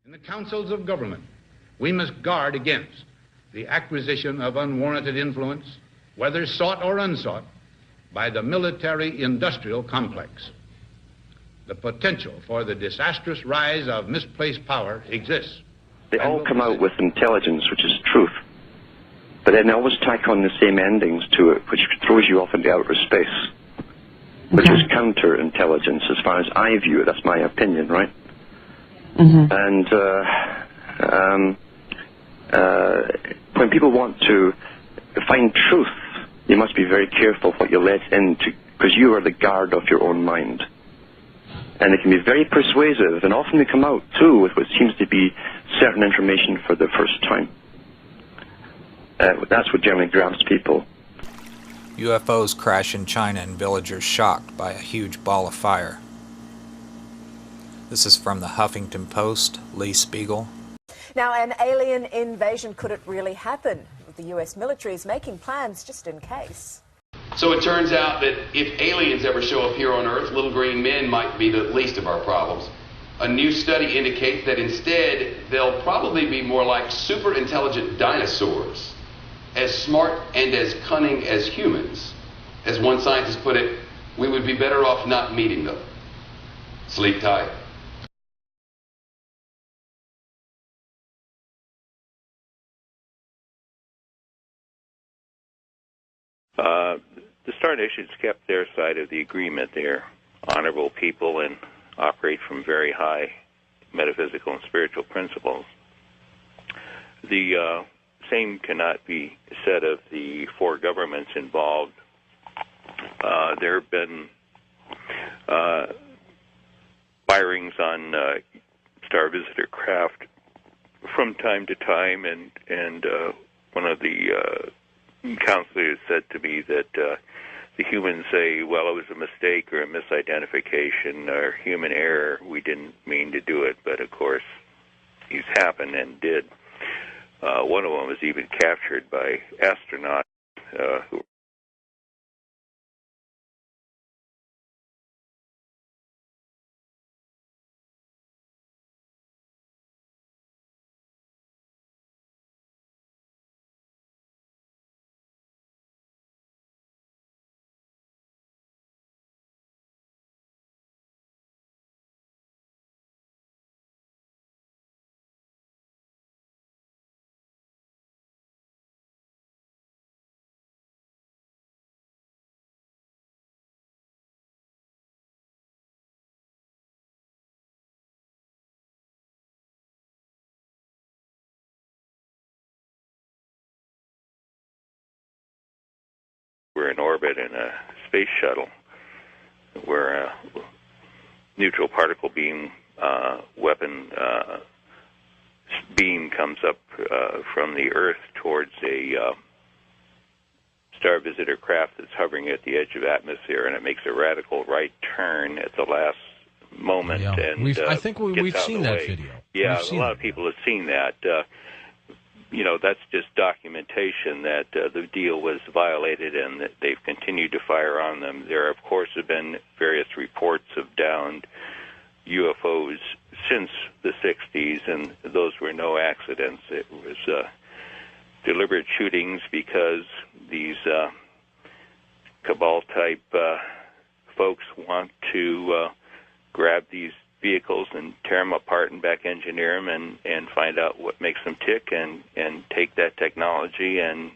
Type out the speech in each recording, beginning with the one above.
In the councils of government, we must guard against the acquisition of unwarranted influence, whether sought or unsought, by the military-industrial complex. The potential for the disastrous rise of misplaced power exists. They all come out with intelligence, which is truth, but then they always tack on the same endings to it, which throws you off into outer space, which is counterintelligence as far as I view it. That's my opinion, right? And when people want to find truth, you must be very careful what you let into, because you are the guard of your own mind. And they can be very persuasive, and often they come out, too, with what seems to be certain information for the first time. That's what generally grabs people. UFOs crash in China and villagers shocked by a huge ball of fire. This is from the Huffington Post, Lee Spiegel. Now, an alien invasion, could it really happen? The US military is making plans just in case. So it turns out that if aliens ever show up here on Earth, little green men might be the least of our problems. A new study indicates that instead, they'll probably be more like super intelligent dinosaurs, as smart and as cunning as humans. As one scientist put it, we would be better off not meeting them. Sleep tight. The Star Nations kept their side of the agreement. They're honorable people and operate from very high metaphysical and spiritual principles. The same cannot be said of the four governments involved. There have been firings on star visitor craft from time to time, and one of the counselors said to me that the humans say, well, it was a mistake or a misidentification or human error. We didn't mean to do it, but of course these happened and did. One of them was even captured by astronauts who were in orbit in a space shuttle where a neutral particle beam weapon beam comes up from the Earth towards a star visitor craft that's hovering at the edge of atmosphere, and it makes a radical right turn at the last moment. Yeah. And I think we've seen that video. Yeah, a lot of people have seen that. You know, that's just documentation that the deal was violated and that they've continued to fire on them. There, of course, have been various reports of downed UFOs since the 60s, and those were no accidents. It was deliberate shootings because these cabal-type folks want to grab these vehicles and tear them apart and back engineer them and find out what makes them tick and take that technology and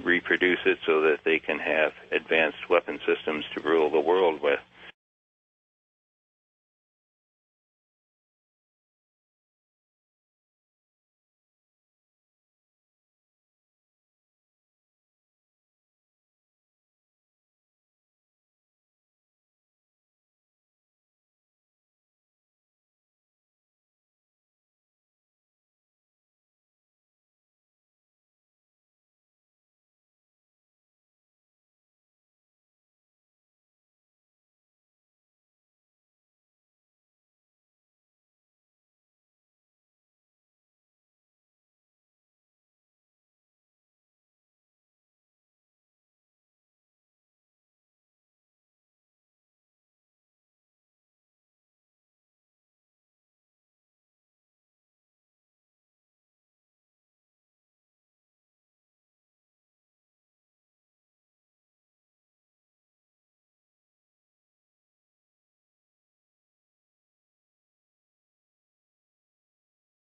reproduce it so that they can have advanced weapon systems to rule the world with.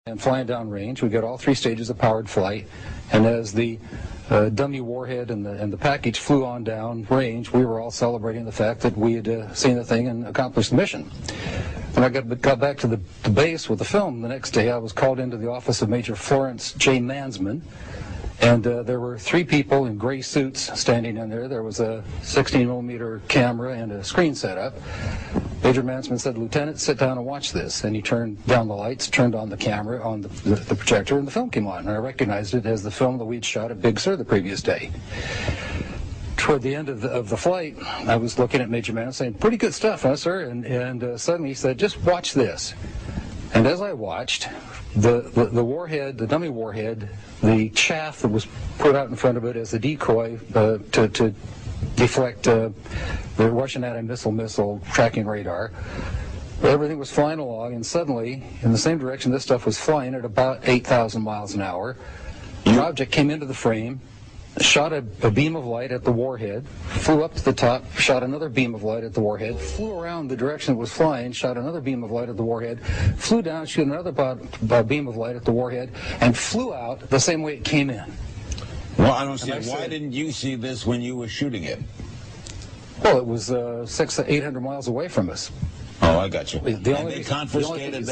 And flying downrange, we got all 3 stages of powered flight, and as the dummy warhead and the package flew on down range, we were all celebrating the fact that we had seen the thing and accomplished the mission. When I got back to the base with the film the next day, I was called into the office of Major Florence J. Mansman, and there were 3 people in gray suits standing in there. There was a 16mm camera and a screen set up. Major Mansman said, "Lieutenant, sit down and watch this." And he turned down the lights, turned on the camera, on the projector, and the film came on. And I recognized it as the film that we'd shot at Big Sur the previous day. Toward the end of the flight, I was looking at Major Mansman saying, "Pretty good stuff, huh, sir?" And suddenly he said, "Just watch this." And as I watched, the warhead, the dummy warhead, the chaff that was put out in front of it as a decoy to deflect the Russian anti-missile tracking radar, everything was flying along, and suddenly, in the same direction this stuff was flying at about 8,000 miles an hour, the object came into the frame, shot a beam of light at the warhead, flew up to the top, shot another beam of light at the warhead, flew around the direction it was flying, shot another beam of light at the warhead, flew down, shot another beam of light at the warhead, and flew out the same way it came in. Well, I don't see it. Why didn't you see this when you were shooting it? Well, it was 600 to 800 miles away from us. Oh, I got you. They confiscated.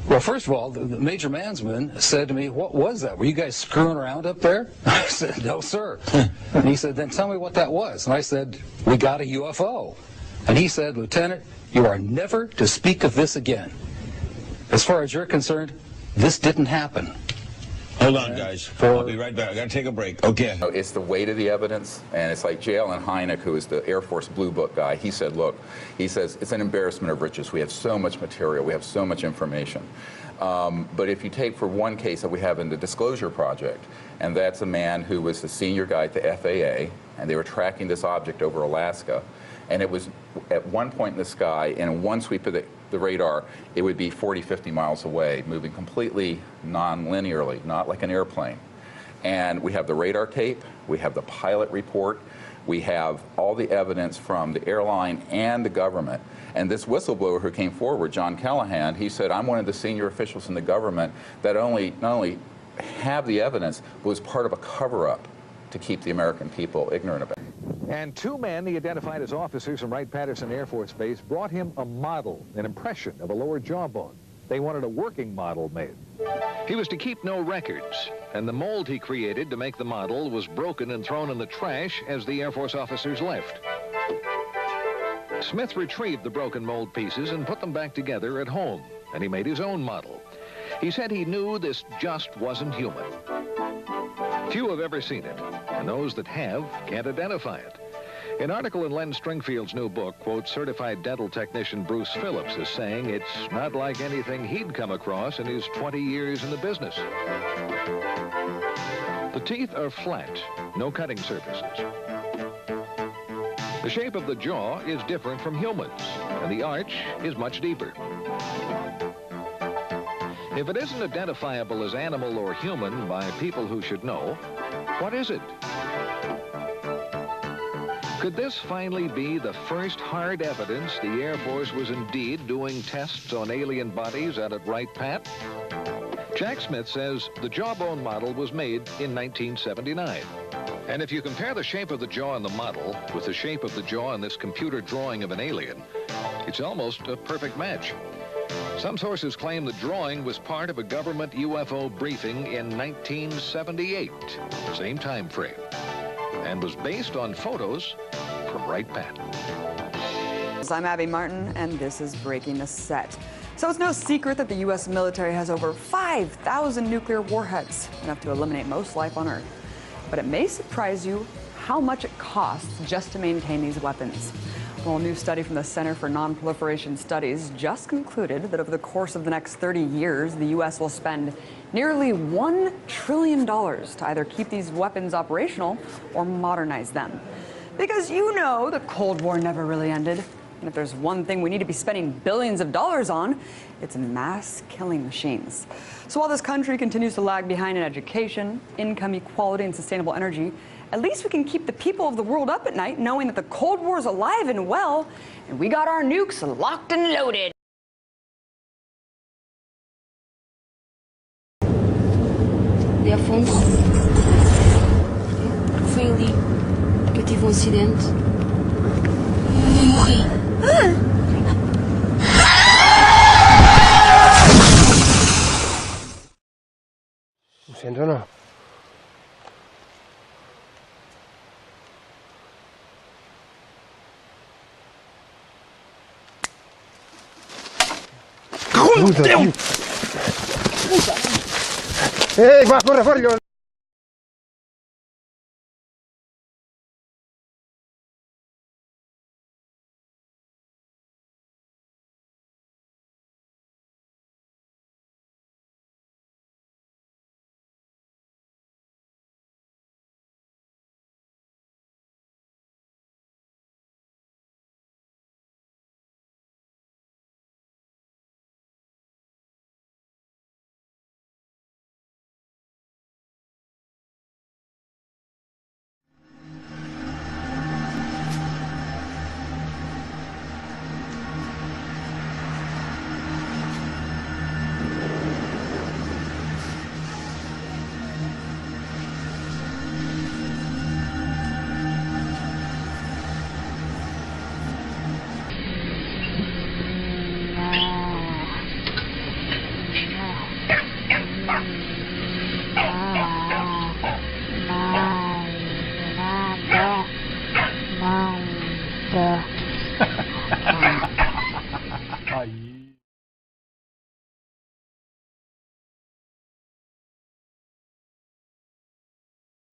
Well, first of all, the Major Mansman said to me, "What was that? Were you guys screwing around up there?" I said, "No, sir." And he said, "Then tell me what that was." And I said, "We got a UFO." And he said, "Lieutenant, you are never to speak of this again. As far as you're concerned, this didn't happen." Hold on, guys. I'll be right back. I got to take a break. Okay. It's the weight of the evidence, and it's like J. Allen Hynek, who is the Air Force Blue Book guy. He said, look, he says, it's an embarrassment of riches. We have so much material. We have so much information. But if you take for one case that we have in the Disclosure Project, and that's a man who was the senior guy at the FAA, and they were tracking this object over Alaska, and it was at one point in the sky, and in one sweep of the radar, it would be 40, 50 miles away, moving completely non-linearly, not like an airplane. And we have the radar tape, we have the pilot report, we have all the evidence from the airline and the government. And this whistleblower who came forward, John Callahan, he said, "I'm one of the senior officials in the government that not only have the evidence, but was part of a cover-up to keep the American people ignorant about it." And 2 men he identified as officers from Wright-Patterson Air Force Base brought him a model, an impression of a lower jawbone. They wanted a working model made. He was to keep no records, and the mold he created to make the model was broken and thrown in the trash as the Air Force officers left. Smith retrieved the broken mold pieces and put them back together at home, and he made his own model. He said he knew this just wasn't human. Few have ever seen it, and those that have can't identify it. An article in Len Stringfield's new book quotes certified dental technician Bruce Phillips as saying it's not like anything he'd come across in his 20 years in the business. The teeth are flat, no cutting surfaces. The shape of the jaw is different from humans, and the arch is much deeper. If it isn't identifiable as animal or human by people who should know, what is it? Could this finally be the first hard evidence the Air Force was indeed doing tests on alien bodies out at Wright-Pat? Jack Smith says the jawbone model was made in 1979. And if you compare the shape of the jaw in the model with the shape of the jaw in this computer drawing of an alien, it's almost a perfect match. Some sources claim the drawing was part of a government UFO briefing in 1978, same time frame, and was based on photos from Wright-Pat. I'm Abby Martin, and this is Breaking the Set. So it's no secret that the U.S. military has over 5,000 nuclear warheads, enough to eliminate most life on Earth. But it may surprise you how much it costs just to maintain these weapons. Well, a new study from the Center for Non-Proliferation Studies just concluded that over the course of the next 30 years, the U.S. will spend nearly $1 trillion to either keep these weapons operational or modernize them. Because you know the Cold War never really ended. And if there's one thing we need to be spending billions of dollars on, it's mass killing machines. So while this country continues to lag behind in education, income equality, and sustainable energy, at least we can keep the people of the world up at night knowing that the Cold War is alive and well, and we got our nukes locked and loaded. de Afonso. Foi ali que eu tive um acidente e morri. Lo siento, no. Va, corre, corre!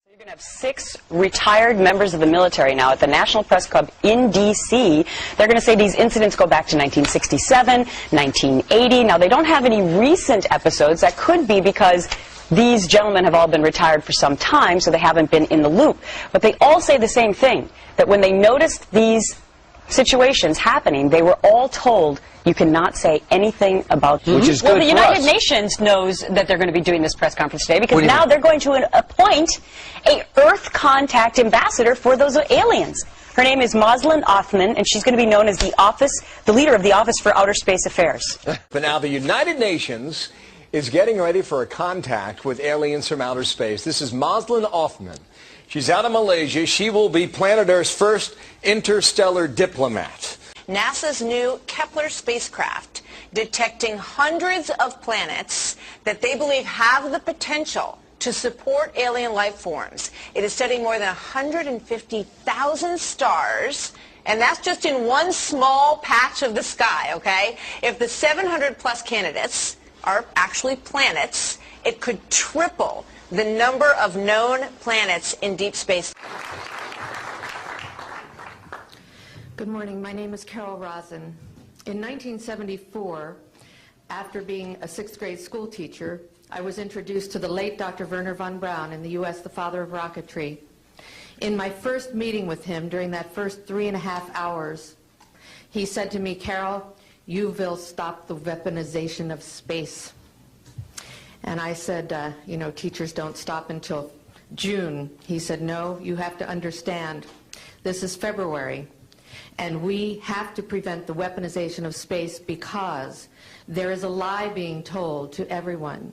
You're going to have 6 retired members of the military now at the National Press Club in D.C. They're going to say these incidents go back to 1967, 1980. Now, they don't have any recent episodes. That could be because these gentlemen have all been retired for some time, so they haven't been in the loop. But they all say the same thing, that when they noticed these situations happening, they were all told, you cannot say anything about them. Which is good Well, the for United us. Nations knows that they're going to be doing this press conference today because What do you now mean? they're going to appoint a Earth contact ambassador for those aliens. Her name is Moslin Othman, and she's going to be known as the leader of the Office for Outer Space Affairs. But now the United Nations is getting ready for a contact with aliens from outer space. This is Moslin Othman. She's out of Malaysia. She will be planet Earth's first interstellar diplomat. NASA's new Kepler spacecraft detecting hundreds of planets that they believe have the potential to support alien life forms. It is studying more than 150,000 stars, and that's just in one small patch of the sky, okay? If the 700-plus candidates are actually planets, it could triple the number of known planets in deep space. Good morning. My name is Carol Rosen. In 1974, after being a 6th grade school teacher, I was introduced to the late Dr. Wernher von Braun in the U.S., the father of rocketry. In my first meeting with him, during that first 3.5 hours, he said to me, Carol, you will stop the weaponization of space. And I said, you know, teachers don't stop until June. He said, no, you have to understand. This is February. And we have to prevent the weaponization of space because there is a lie being told to everyone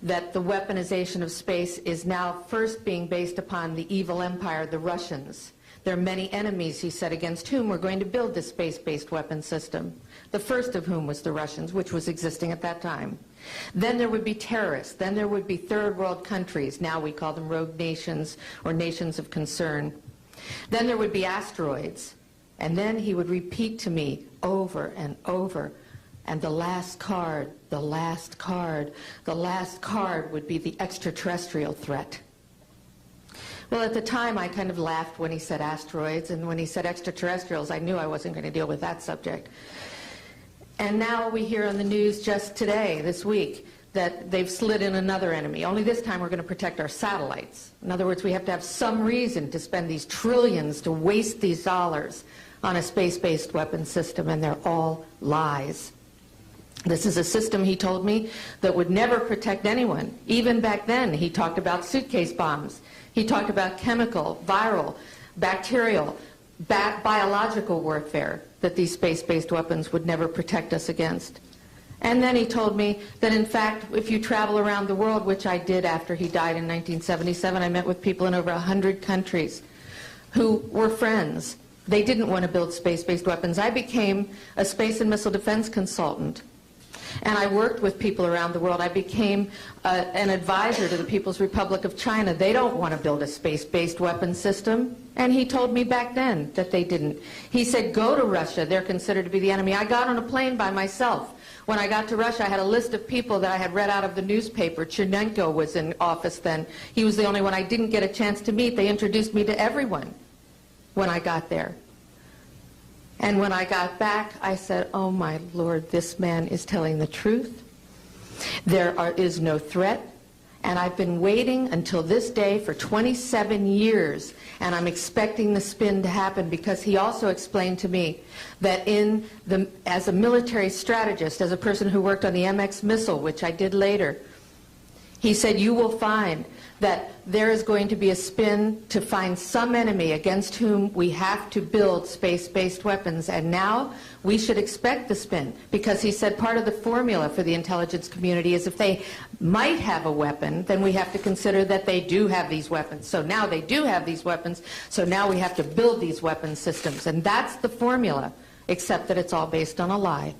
that the weaponization of space is now first being based upon the evil empire, the Russians. There are many enemies, he said, against whom we're going to build this space-based weapon system, the first of whom was the Russians, which was existing at that time. Then there would be terrorists. Then there would be third world countries. Now we call them rogue nations or nations of concern. Then there would be asteroids. And then he would repeat to me over and over, and the last card, the last card, the last card would be the extraterrestrial threat. Well, at the time, I kind of laughed when he said asteroids, and when he said extraterrestrials, I knew I wasn't going to deal with that subject. And now we hear on the news just today, this week, that they've slid in another enemy. Only this time we're going to protect our satellites. In other words, we have to have some reason to spend these trillions, to waste these dollars on a space-based weapon system, and they're all lies. This is a system, he told me, that would never protect anyone. Even back then, he talked about suitcase bombs. He talked about chemical, viral, bacterial, biological warfare, that these space-based weapons would never protect us against. And then he told me that, in fact, if you travel around the world, which I did after he died in 1977, I met with people in over 100 countries who were friends. They didn't want to build space-based weapons. I became a space and missile defense consultant, and I worked with people around the world. I became an advisor to the People's Republic of China. They don't want to build a space-based weapon system, and he told me back then that they didn't. He said, go to Russia. They're considered to be the enemy. I got on a plane by myself. When I got to Russia, I had a list of people that I had read out of the newspaper. Chernenko was in office then. He was the only one I didn't get a chance to meet. They introduced me to everyone when I got there. And when I got back, I said, oh my Lord, this man is telling the truth. There is no threat. And I've been waiting until this day for 27 years, and I'm expecting the spin to happen, because he also explained to me that as a military strategist, as a person who worked on the MX missile, which I did later, he said, you will find that there is going to be a spin to find some enemy against whom we have to build space-based weapons. And now we should expect the spin, because he said part of the formula for the intelligence community is if they might have a weapon, then we have to consider that they do have these weapons. So now they do have these weapons, so now we have to build these weapon systems. And that's the formula, except that it's all based on a lie.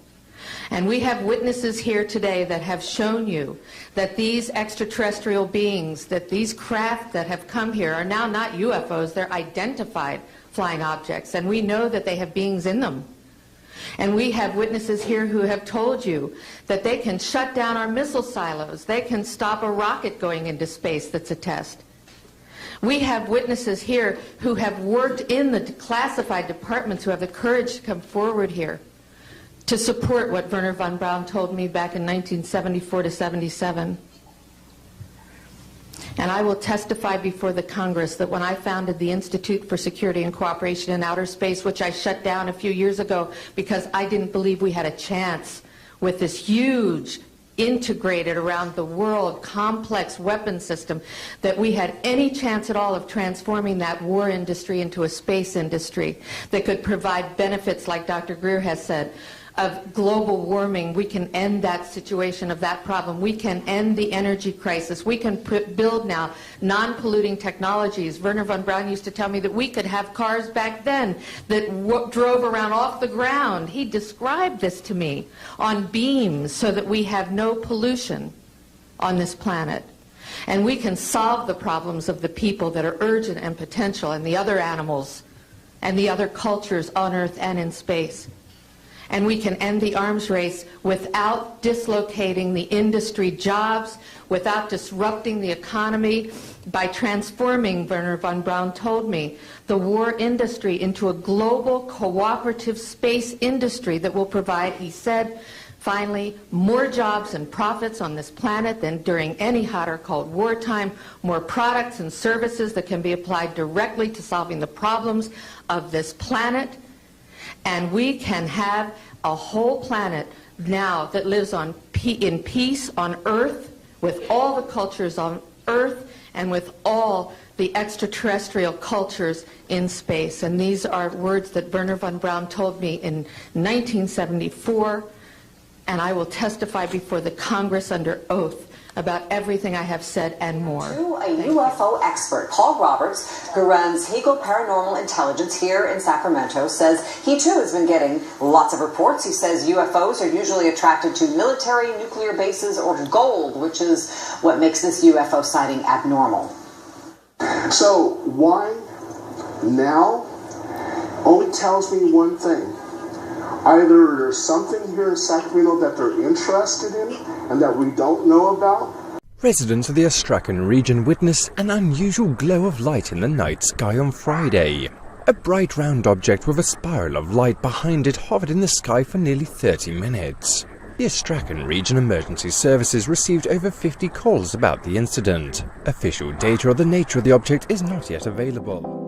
And we have witnesses here today that have shown you that these extraterrestrial beings, that these craft that have come here are now not UFOs, they're identified flying objects, and we know that they have beings in them. And we have witnesses here who have told you that they can shut down our missile silos, they can stop a rocket going into space that's a test. We have witnesses here who have worked in the classified departments, who have the courage to come forward here to support what Wernher von Braun told me back in 1974 to 77. And I will testify before the Congress that when I founded the Institute for Security and Cooperation in Outer Space, which I shut down a few years ago because I didn't believe we had a chance with this huge, integrated around the world, complex weapon system, that we had any chance at all of transforming that war industry into a space industry that could provide benefits, like Dr. Greer has said, of global warming. We can end that situation of that problem. We can end the energy crisis. We can build now non-polluting technologies. Wernher von Braun used to tell me that we could have cars back then that drove around off the ground. He described this to me on beams so that we have no pollution on this planet. And we can solve the problems of the people that are urgent and potential, and the other animals and the other cultures on Earth and in space. And we can end the arms race without dislocating the industry jobs, without disrupting the economy, by transforming, Wernher von Braun told me, the war industry into a global cooperative space industry that will provide, he said, finally, more jobs and profits on this planet than during any hot or cold wartime, more products and services that can be applied directly to solving the problems of this planet. And we can have a whole planet now that lives in peace on Earth, with all the cultures on Earth and with all the extraterrestrial cultures in space. And these are words that Wernher von Braun told me in 1974, and I will testify before the Congress under oath about everything I have said and more. To a UFO expert, Paul Roberts, who runs Hegel Paranormal Intelligence here in Sacramento, says he too has been getting lots of reports. He says UFOs are usually attracted to military, nuclear bases, or gold, which is what makes this UFO sighting abnormal. So why now only tells me one thing. Either there's something here in Sacramento that they're interested in and that we don't know about. Residents of the Astrakhan region witnessed an unusual glow of light in the night sky on Friday. A bright round object with a spiral of light behind it hovered in the sky for nearly 30 minutes. The Astrakhan region emergency services received over 50 calls about the incident. Official data of the nature of the object is not yet available.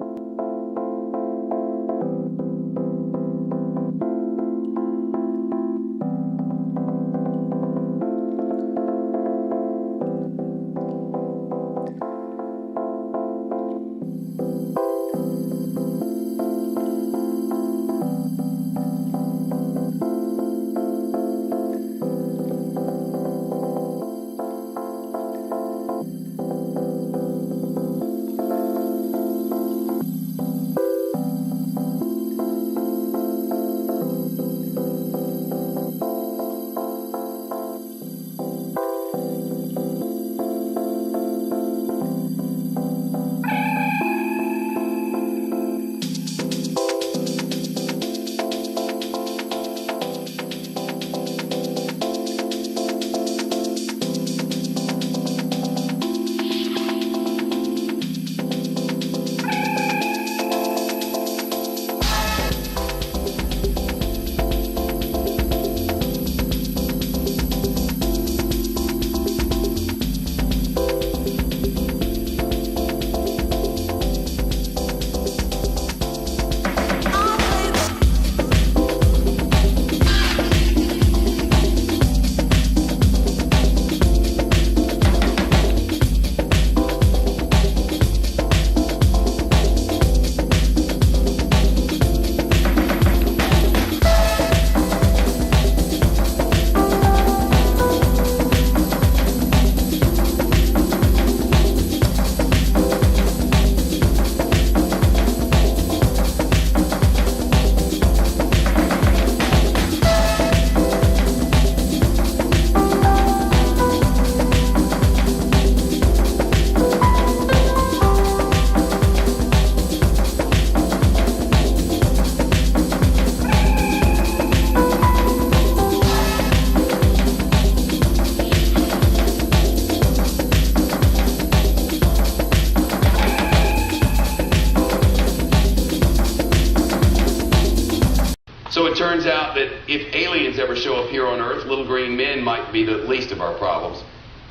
aliens ever show up here on Earth, little green men might be the least of our problems.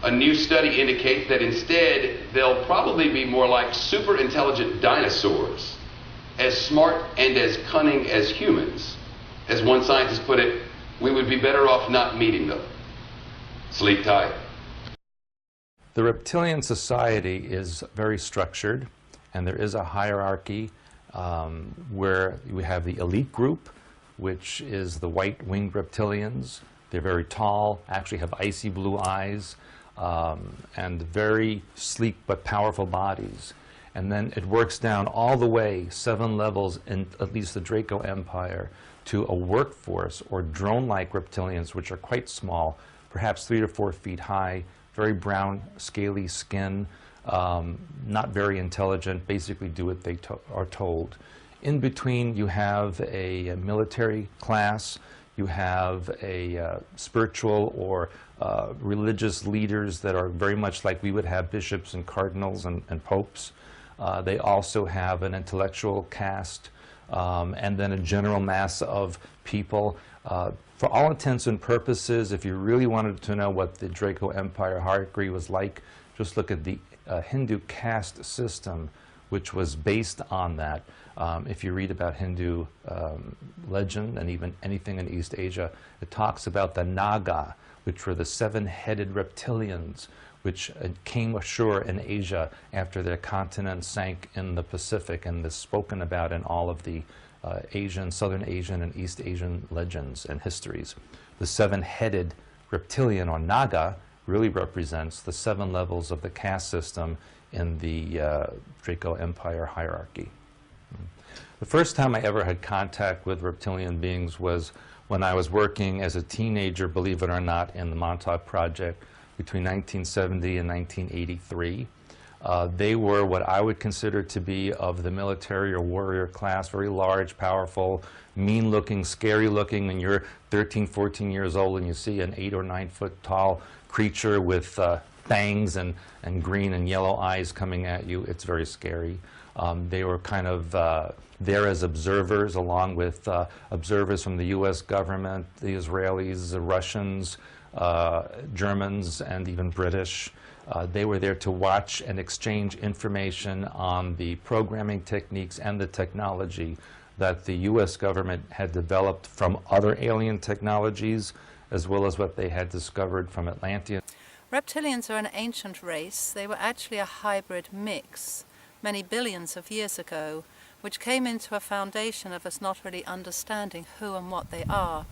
A new study indicates that instead they'll probably be more like super intelligent dinosaurs, as smart and as cunning as humans. As one scientist put it, we would be better off not meeting them. Sleep tight. The reptilian society is very structured, and there is a hierarchy where we have the elite group, which is the white-winged reptilians. They're very tall, actually have icy blue eyes, and very sleek but powerful bodies. And then it works down all the way, 7 levels in at least the Draco Empire, to a workforce or drone-like reptilians, which are quite small, perhaps 3 to 4 feet high, very brown, scaly skin, not very intelligent, basically do what they are told. In between, you have a military class, you have a spiritual or religious leaders that are very much like we would have bishops and cardinals and popes. They also have an intellectual caste, and then a general mass of people. For all intents and purposes, if you really wanted to know what the Draco Empire hierarchy was like, just look at the Hindu caste system, which was based on that. If you read about Hindu legend and even anything in East Asia, it talks about the Naga, which were the 7-headed reptilians, which came ashore in Asia after their continent sank in the Pacific, and is spoken about in all of the Asian, Southern Asian, and East Asian legends and histories. The 7-headed reptilian, or Naga, really represents the 7 levels of the caste system in the Draco Empire hierarchy. The first time I ever had contact with reptilian beings was when I was working as a teenager, believe it or not, in the Montauk Project between 1970 and 1983. They were what I would consider to be of the military or warrior class, very large, powerful, mean-looking, scary-looking. When you're 13, 14 years old and you see an 8 or 9 foot tall creature with fangs and green and yellow eyes coming at you, it's very scary. They were kind of there as observers, along with observers from the U.S. government, the Israelis, the Russians, Germans, and even British. They were there to watch and exchange information on the programming techniques and the technology that the U.S. government had developed from other alien technologies, as well as what they had discovered from Atlantean. Reptilians are an ancient race. They were actually a hybrid mix many billions of years ago, which came into a foundation of us not really understanding who and what they are.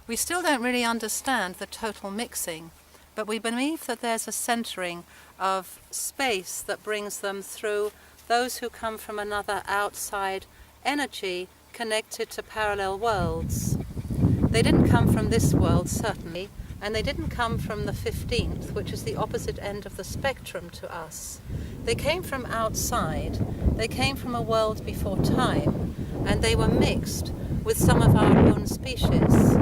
We still don't really understand the total mixing, but we believe that there's a centering of space that brings them through those who come from another outside energy connected to parallel worlds. They didn't come from this world, certainly, and they didn't come from the 15th, which is the opposite end of the spectrum to us. They came from outside, they came from a world before time, and they were mixed with some of our own species.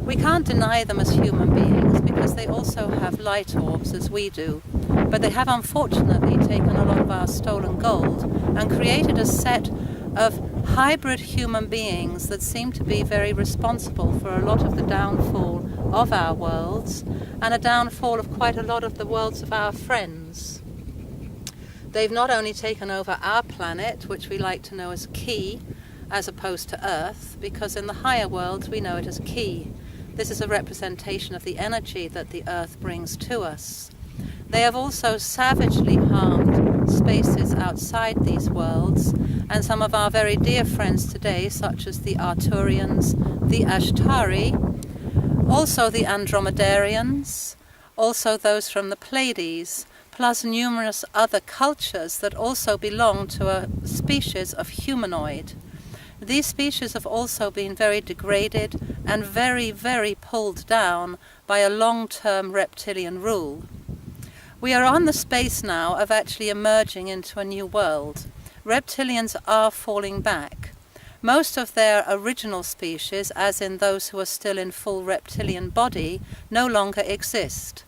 We can't deny them as human beings because they also have light orbs as we do, but they have unfortunately taken a lot of our stolen gold and created a set of hybrid human beings that seem to be very responsible for a lot of the downfall of our worlds and a downfall of quite a lot of the worlds of our friends. They've not only taken over our planet, which we like to know as Ki, as opposed to Earth, because in the higher worlds we know it as Ki. This is a representation of the energy that the Earth brings to us. They have also savagely harmed spaces outside these worlds, and some of our very dear friends today, such as the Arturians, the Ashtari, also the Andromedarians, also those from the Pleiades, plus numerous other cultures that also belong to a species of humanoid. These species have also been very degraded and very, very pulled down by a long-term reptilian rule. We are on the space now of actually emerging into a new world. Reptilians are falling back. Most of their original species, as in those who are still in full reptilian body, no longer exist.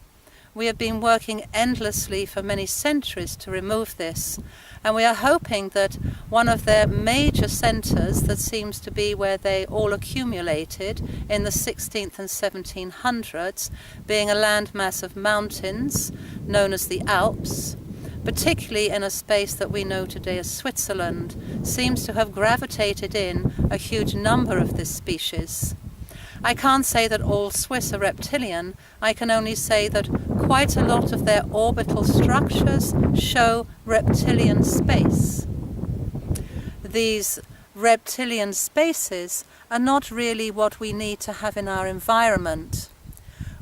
We have been working endlessly for many centuries to remove this, and we are hoping that one of their major centres, that seems to be where they all accumulated in the 16th and 1700s, being a landmass of mountains known as the Alps, particularly in a space that we know today as Switzerland, seems to have gravitated in a huge number of this species. I can't say that all Swiss are reptilian. I can only say that quite a lot of their orbital structures show reptilian space. These reptilian spaces are not really what we need to have in our environment.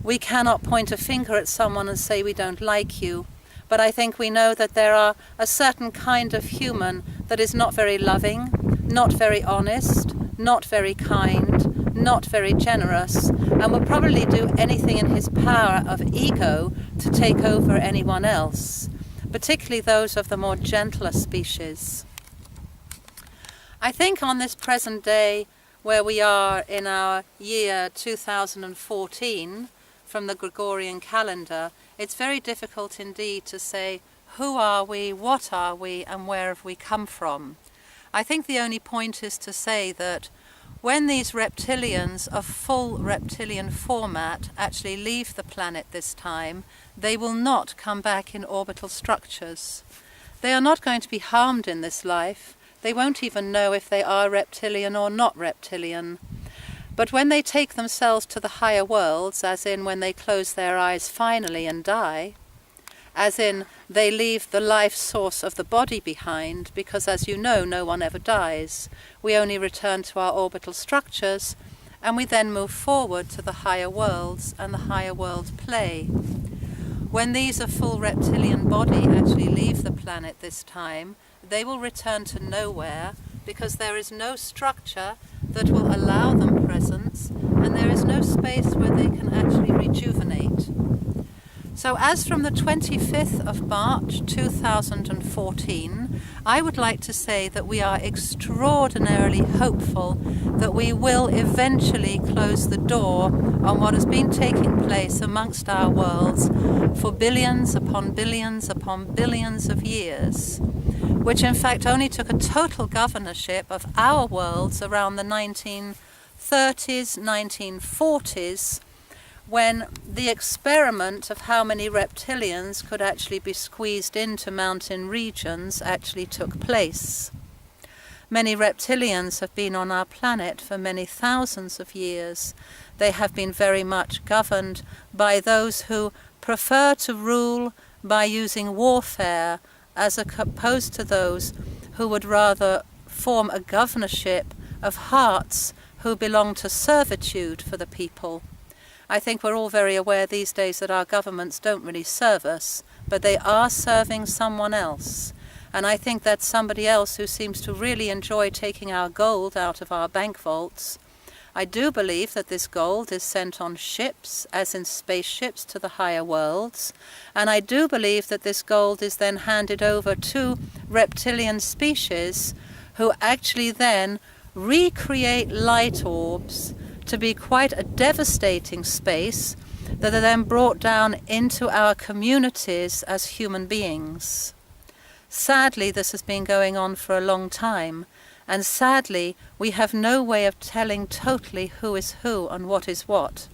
We cannot point a finger at someone and say we don't like you, but I think we know that there are a certain kind of human that is not very loving, not very honest, not very kind, not very generous, and will probably do anything in his power of ego to take over anyone else, particularly those of the more gentler species. I think on this present day, where we are in our year 2014, from the Gregorian calendar, it's very difficult indeed to say who are we, what are we, and where have we come from. I think the only point is to say that when these reptilians of full reptilian format actually leave the planet this time, they will not come back in orbital structures. They are not going to be harmed in this life. They won't even know if they are reptilian or not reptilian. But when they take themselves to the higher worlds, as in when they close their eyes finally and die, as in they leave the life source of the body behind, because as you know, no one ever dies. We only return to our orbital structures, and we then move forward to the higher worlds and the higher world play. When these of full reptilian body actually leave the planet this time, they will return to nowhere, because there is no structure that will allow them presence, and there is no space where they can actually rejuvenate. So as from the 25th of March 2014, I would like to say that we are extraordinarily hopeful that we will eventually close the door on what has been taking place amongst our worlds for billions upon billions upon billions of years, which in fact only took a total governorship of our worlds around the 1930s, 1940s, when the experiment of how many reptilians could actually be squeezed into mountain regions actually took place. Many reptilians have been on our planet for many thousands of years. They have been very much governed by those who prefer to rule by using warfare, as opposed to those who would rather form a governorship of hearts who belong to servitude for the people. I think we're all very aware these days that our governments don't really serve us, but they are serving someone else. And I think that's somebody else who seems to really enjoy taking our gold out of our bank vaults. I do believe that this gold is sent on ships, as in spaceships, to the higher worlds. And I do believe that this gold is then handed over to reptilian species who actually then recreate light orbs to be quite a devastating space that are then brought down into our communities as human beings. Sadly, this has been going on for a long time, and sadly, we have no way of telling totally who is who and what is what.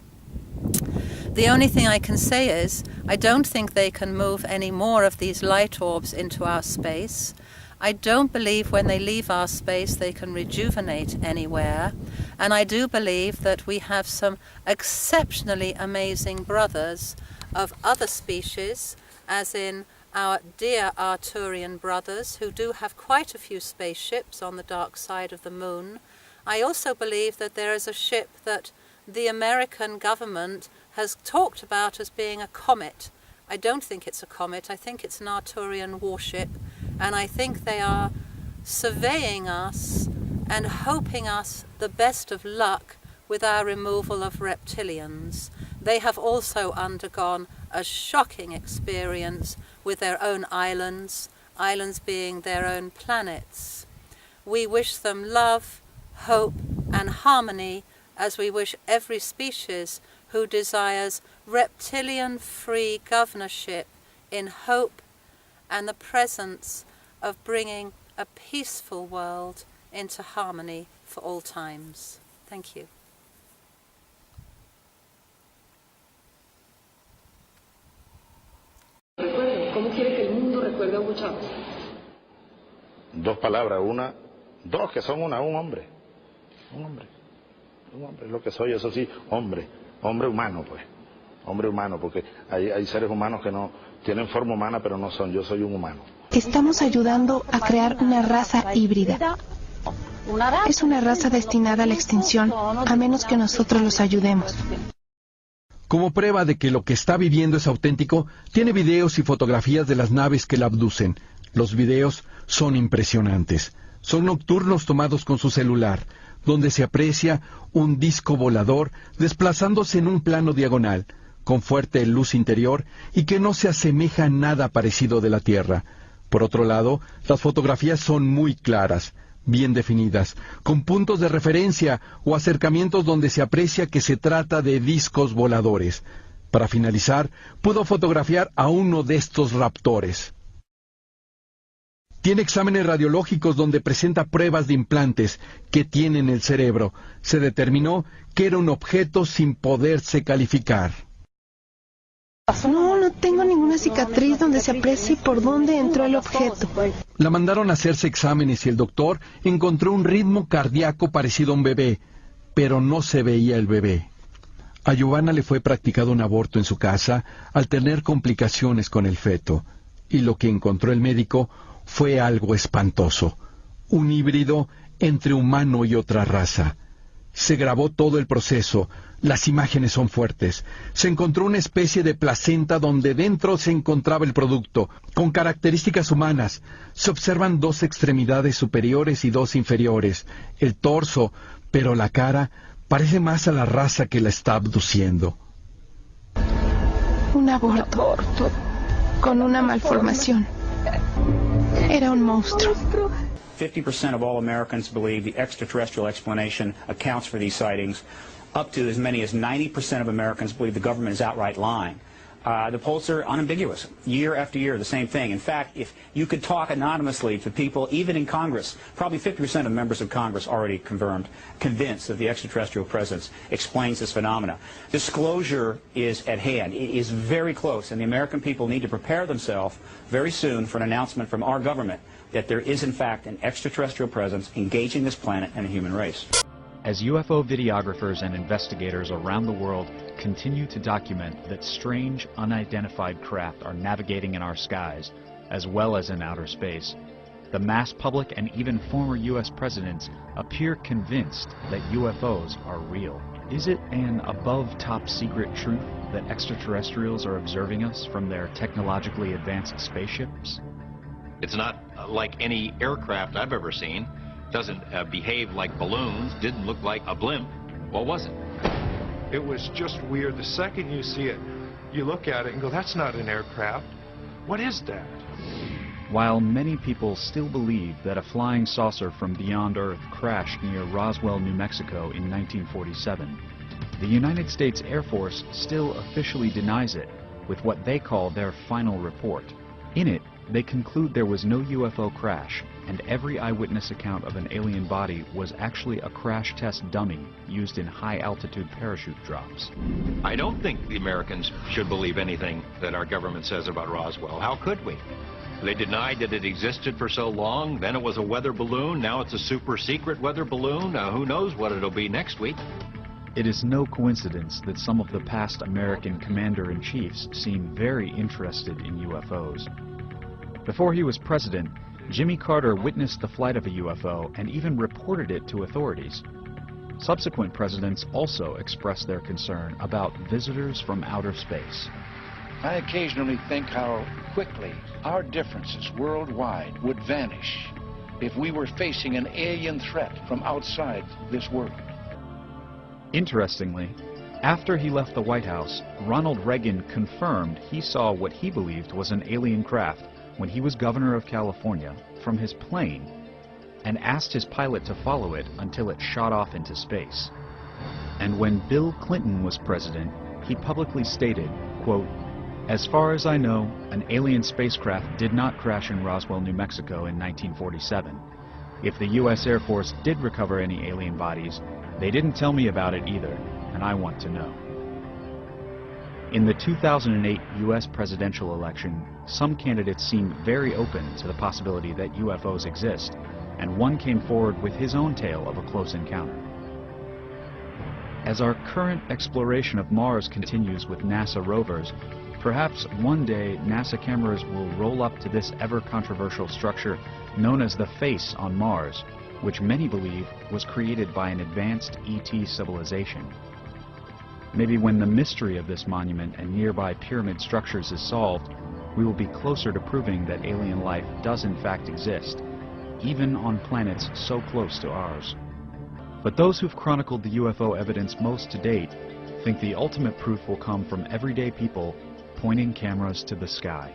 The only thing I can say is, I don't think they can move any more of these light orbs into our space. I don't believe when they leave our space they can rejuvenate anywhere, and I do believe that we have some exceptionally amazing brothers of other species, as in our dear Arcturian brothers, who do have quite a few spaceships on the dark side of the moon. I also believe that there is a ship that the American government has talked about as being a comet. I don't think it's a comet, I think it's an Arcturian warship, and I think they are surveying us and hoping us the best of luck with our removal of reptilians. They have also undergone a shocking experience with their own islands, islands being their own planets. We wish them love, hope, and harmony, as we wish every species who desires reptilian-free governorship in hope and the presence of bringing a peaceful world into harmony for all times. Thank you. ¿Cómo quiere que el mundo recuerde a Hugo Chávez? Dos palabras, dos que son un hombre. Un hombre, es lo que soy, eso sí, hombre humano, pues. Hombre humano, porque hay seres humanos que no tienen forma humana, pero no son. Yo soy un humano. Estamos ayudando a crear una raza híbrida. Es una raza destinada a la extinción, a menos que nosotros los ayudemos. Como prueba de que lo que está viviendo es auténtico, tiene videos y fotografías de las naves que la abducen. Los videos son impresionantes. Son nocturnos tomados con su celular, donde se aprecia un disco volador desplazándose en un plano diagonal, con fuerte luz interior y que no se asemeja a nada parecido de la Tierra. Por otro lado, las fotografías son muy claras, bien definidas, con puntos de referencia o acercamientos donde se aprecia que se trata de discos voladores. Para finalizar, pudo fotografiar a uno de estos raptores. Tiene exámenes radiológicos donde presenta pruebas de implantes que tiene en el cerebro. Se determinó que era un objeto sin poderse calificar. No tengo ninguna cicatriz donde se aprecie por dónde entró el objeto. La mandaron a hacerse exámenes y el doctor encontró un ritmo cardíaco parecido a un bebé, pero no se veía el bebé. A Giovanna le fue practicado un aborto en su casa al tener complicaciones con el feto, y lo que encontró el médico fue algo espantoso, un híbrido entre humano y otra raza. Se grabó todo el proceso, las imágenes son fuertes. Se encontró una especie de placenta donde dentro se encontraba el producto, con características humanas. Se observan dos extremidades superiores y dos inferiores, el torso, pero la cara parece más a la raza que la está abduciendo. Un aborto, con una malformación. Era un monstruo. 50% of all Americans believe the extraterrestrial explanation accounts for these sightings. Up to as many as 90% of Americans believe the government is outright lying. The polls are unambiguous. Year after year, the same thing. In fact, if you could talk anonymously to people, even in Congress, probably 50% of members of Congress already convinced that the extraterrestrial presence explains this phenomena. Disclosure is at hand. It is very close, and the American people need to prepare themselves very soon for an announcement from our government that there is, in fact, an extraterrestrial presence engaging this planet and the human race. As UFO videographers and investigators around the world continue to document that strange, unidentified craft are navigating in our skies, as well as in outer space, the mass public and even former U.S. presidents appear convinced that UFOs are real. Is it an above top secret truth that extraterrestrials are observing us from their technologically advanced spaceships? It's not like any aircraft I've ever seen. Doesn't behave like balloons, didn't look like a blimp. What was it? It was just weird. The second you see it, you look at it and go, that's not an aircraft. What is that? While many people still believe that a flying saucer from beyond Earth crashed near Roswell, New Mexico in 1947, the United States Air Force still officially denies it with what they call their final report. In it, they conclude there was no UFO crash, and every eyewitness account of an alien body was actually a crash test dummy used in high-altitude parachute drops. I don't think the Americans should believe anything that our government says about Roswell. How could we? They denied that it existed for so long, then it was a weather balloon, now it's a super-secret weather balloon. Who knows what it'll be next week? It is no coincidence that some of the past American commander-in-chiefs seem very interested in UFOs. Before he was president, Jimmy Carter witnessed the flight of a UFO and even reported it to authorities. Subsequent presidents also expressed their concern about visitors from outer space. I occasionally think how quickly our differences worldwide would vanish if we were facing an alien threat from outside this world. Interestingly, after he left the White House, Ronald Reagan confirmed he saw what he believed was an alien craft when he was governor of California from his plane and asked his pilot to follow it until it shot off into space. And when Bill Clinton was president, he publicly stated, quote, "As far as I know, an alien spacecraft did not crash in Roswell, New Mexico in 1947. If the U.S. Air Force did recover any alien bodies, they didn't tell me about it either, and I want to know." In the 2008 U.S. presidential election, some candidates seemed very open to the possibility that UFOs exist, and one came forward with his own tale of a close encounter. As our current exploration of Mars continues with NASA rovers, perhaps one day NASA cameras will roll up to this ever-controversial structure known as the face on Mars, which many believe was created by an advanced ET civilization. Maybe when the mystery of this monument and nearby pyramid structures is solved, we will be closer to proving that alien life does in fact exist, even on planets so close to ours. But those who've chronicled the UFO evidence most to date think the ultimate proof will come from everyday people pointing cameras to the sky.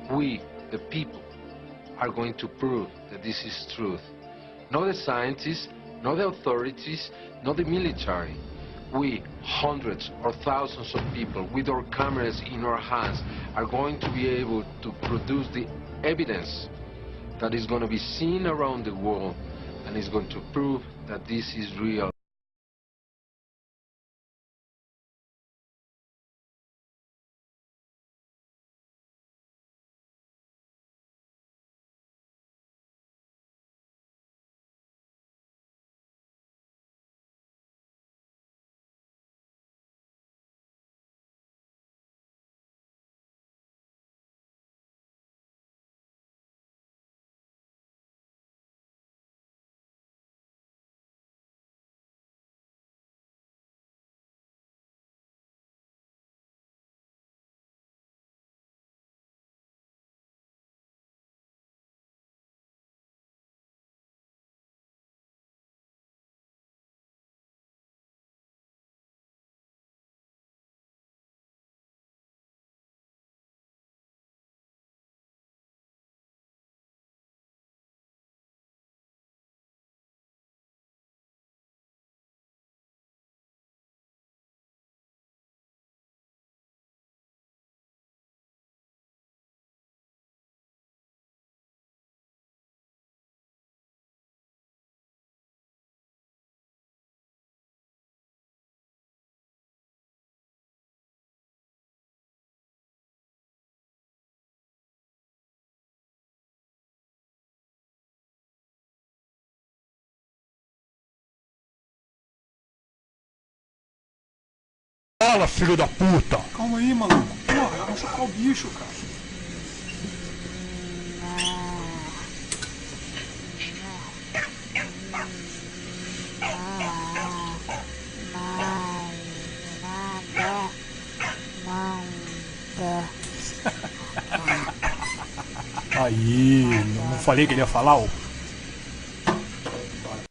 We, the people, are going to prove that this is truth. Not the scientists, not the authorities, not the military. We, hundreds or thousands of people with our cameras in our hands, are going to be able to produce the evidence that is going to be seen around the world and is going to prove that this is real. Fala, filho da puta! Calma aí, maluco. Porra, eu vou chocar o bicho, cara. Aí, não falei que ele ia falar, ô?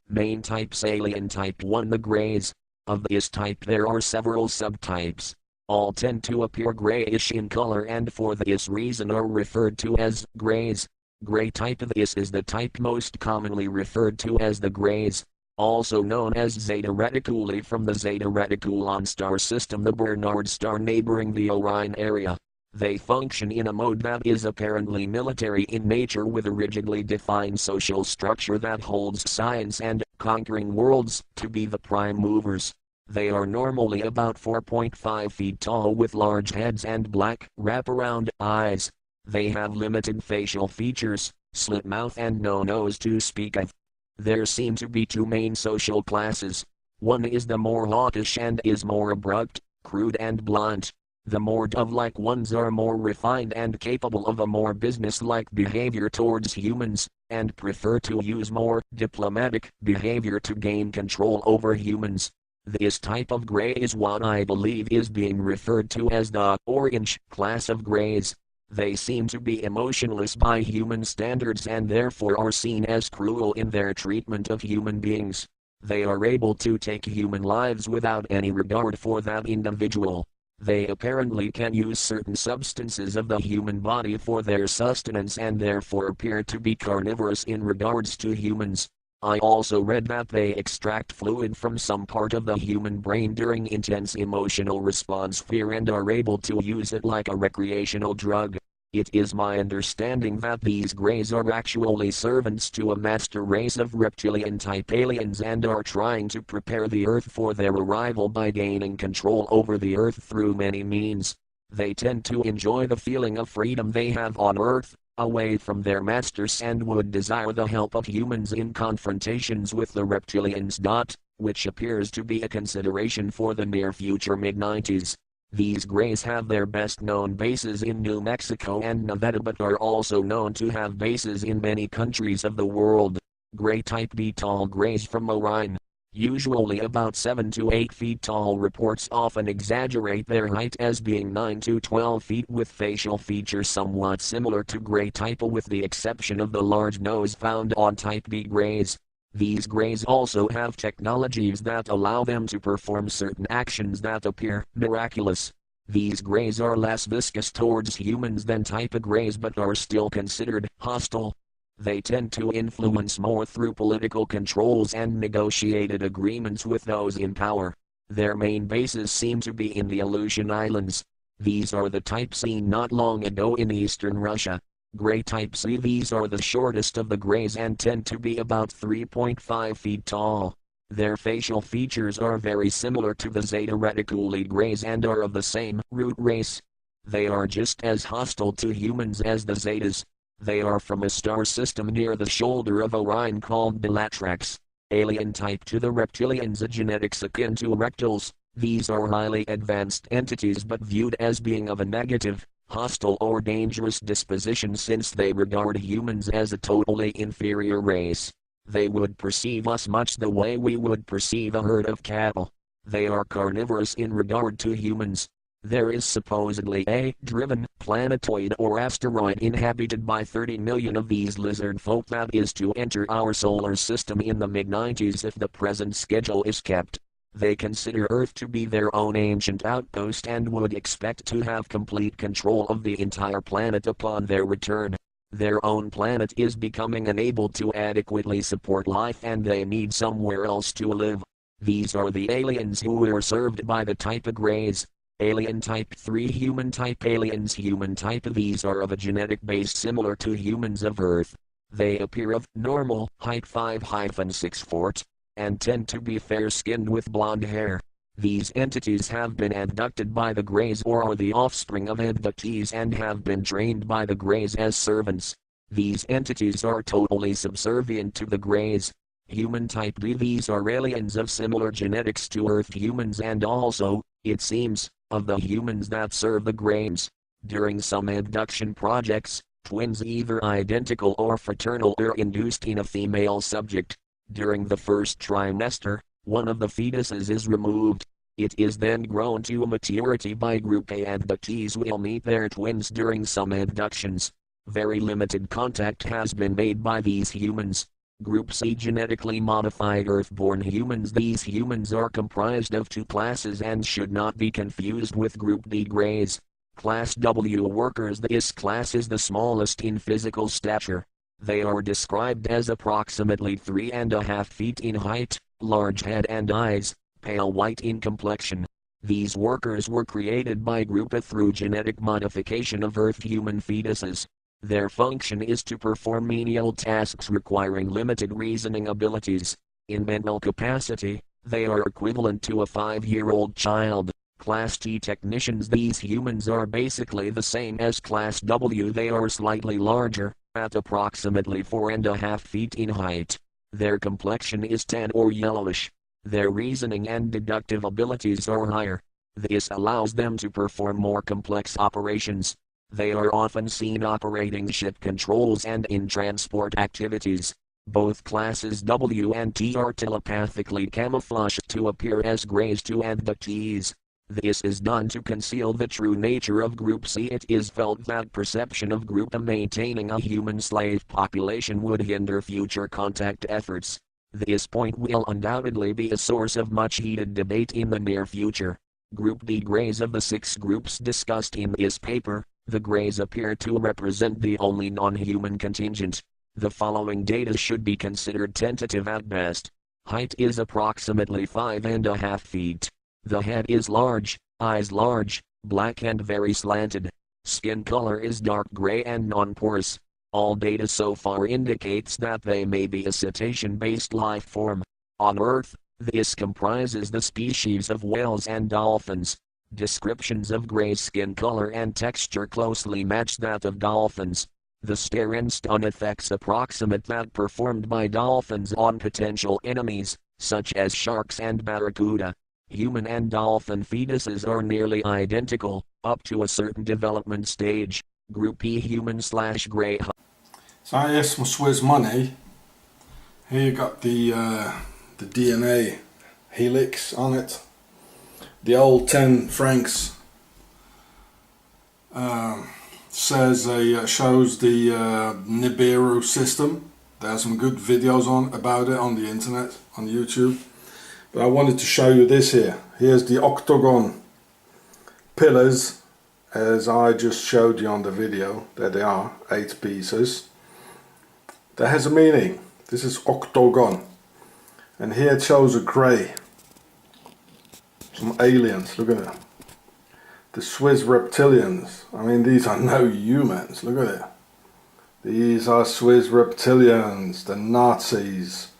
Main types: alien type 1, the greys. Of this type there are several subtypes. All tend to appear grayish in color and for this reason are referred to as greys. Gray type: this is the type most commonly referred to as the greys, also known as Zeta Reticuli from the Zeta Reticulon star system, the Bernard star neighboring the Orion area. They function in a mode that is apparently military in nature, with a rigidly defined social structure that holds science and conquering worlds to be the prime movers. They are normally about 4.5 feet tall with large heads and black, wraparound eyes. They have limited facial features, slit mouth and no nose to speak of. There seem to be two main social classes. One is the more hawkish and is more abrupt, crude and blunt. The more dove-like ones are more refined and capable of a more business-like behavior towards humans, and prefer to use more diplomatic behavior to gain control over humans. This type of gray is what I believe is being referred to as the orange class of grays. They seem to be emotionless by human standards and therefore are seen as cruel in their treatment of human beings. They are able to take human lives without any regard for that individual. They apparently can use certain substances of the human body for their sustenance and therefore appear to be carnivorous in regards to humans. I also read that they extract fluid from some part of the human brain during intense emotional response fear and are able to use it like a recreational drug. It is my understanding that these greys are actually servants to a master race of reptilian-type aliens and are trying to prepare the Earth for their arrival by gaining control over the Earth through many means. They tend to enjoy the feeling of freedom they have on Earth, away from their masters, and would desire the help of humans in confrontations with the reptilians. Which appears to be a consideration for the near future mid-90s. These greys have their best known bases in New Mexico and Nevada, but are also known to have bases in many countries of the world. Grey type B tall greys from Orion, usually about 7 to 8 feet tall. Reports often exaggerate their height as being 9 to 12 feet, with facial features somewhat similar to grey type A, with the exception of the large nose found on type B greys. These greys also have technologies that allow them to perform certain actions that appear miraculous. These greys are less viscous towards humans than type A greys, but are still considered hostile. They tend to influence more through political controls and negotiated agreements with those in power. Their main bases seem to be in the Aleutian Islands. These are the type seen not long ago in eastern Russia. Grey type C. These are the shortest of the greys and tend to be about 3.5 feet tall. Their facial features are very similar to the Zeta Reticuli greys and are of the same root race. They are just as hostile to humans as the Zetas. They are from a star system near the shoulder of Orion called Bellatrix. Alien type to the reptilians, a genetics akin to rectals. These are highly advanced entities but viewed as being of a negative, hostile or dangerous disposition, since they regard humans as a totally inferior race. They would perceive us much the way we would perceive a herd of cattle. They are carnivorous in regard to humans. There is supposedly a driven planetoid or asteroid inhabited by 30 million of these lizard folk that is to enter our solar system in the mid-90s if the present schedule is kept. They consider Earth to be their own ancient outpost and would expect to have complete control of the entire planet upon their return. Their own planet is becoming unable to adequately support life and they need somewhere else to live. These are the aliens who are served by the type A greys. Alien type 3 human type aliens. Human type. These are of a genetic base similar to humans of Earth. They appear of normal height 5-6 foot. And tend to be fair-skinned with blonde hair. These entities have been abducted by the greys or are the offspring of abductees and have been trained by the greys as servants. These entities are totally subservient to the greys. Human type B. These are aliens of similar genetics to Earth humans and also, it seems, of the humans that serve the greys. During some abduction projects, twins either identical or fraternal are induced in a female subject. During the first trimester, one of the fetuses is removed. It is then grown to maturity by group A. Abductees will meet their twins during some abductions. Very limited contact has been made by these humans. Group C. Genetically modified Earth-born humans. These humans are comprised of two classes and should not be confused with Group D greys. Class W workers. This class is the smallest in physical stature. They are described as approximately 3.5 feet in height, large head and eyes, pale white in complexion. These workers were created by Group A through genetic modification of Earth human fetuses. Their function is to perform menial tasks requiring limited reasoning abilities. In mental capacity, they are equivalent to a 5-year-old child. Class T technicians. These humans are basically the same as Class W. They are slightly larger, at approximately 4.5 feet in height. Their complexion is tan or yellowish. Their reasoning and deductive abilities are higher. This allows them to perform more complex operations. They are often seen operating ship controls and in transport activities. Both classes W and T are telepathically camouflaged to appear as greys to abductees. This is done to conceal the true nature of Group C. It is felt that perception of Group A maintaining a human slave population would hinder future contact efforts. This point will undoubtedly be a source of much heated debate in the near future. Group D greys. Of the 6 groups discussed in this paper, the greys appear to represent the only non-human contingent. The following data should be considered tentative at best. Height is approximately 5.5 feet. The head is large, eyes large, black and very slanted. Skin color is dark gray and non-porous. All data so far indicates that they may be a cetacean-based life form. On Earth, this comprises the species of whales and dolphins. Descriptions of gray skin color and texture closely match that of dolphins. The stare and stun effects approximate that performed by dolphins on potential enemies, such as sharks and barracuda. Human and dolphin fetuses are nearly identical, up to a certain development stage. Group E human/grey. So here's some Swiss money. Here you got the DNA helix on it. The old 10 francs shows the Nibiru system. There are some good videos about it on the internet, on YouTube. But I wanted to show you this here. Here's the octagon pillars, as I just showed you on the video. There they are, 8 pieces. That has a meaning. This is octagon. And here it shows a grey. Some aliens, look at it. The Swiss reptilians. I mean, these are no humans, look at it. These are Swiss reptilians, the Nazis,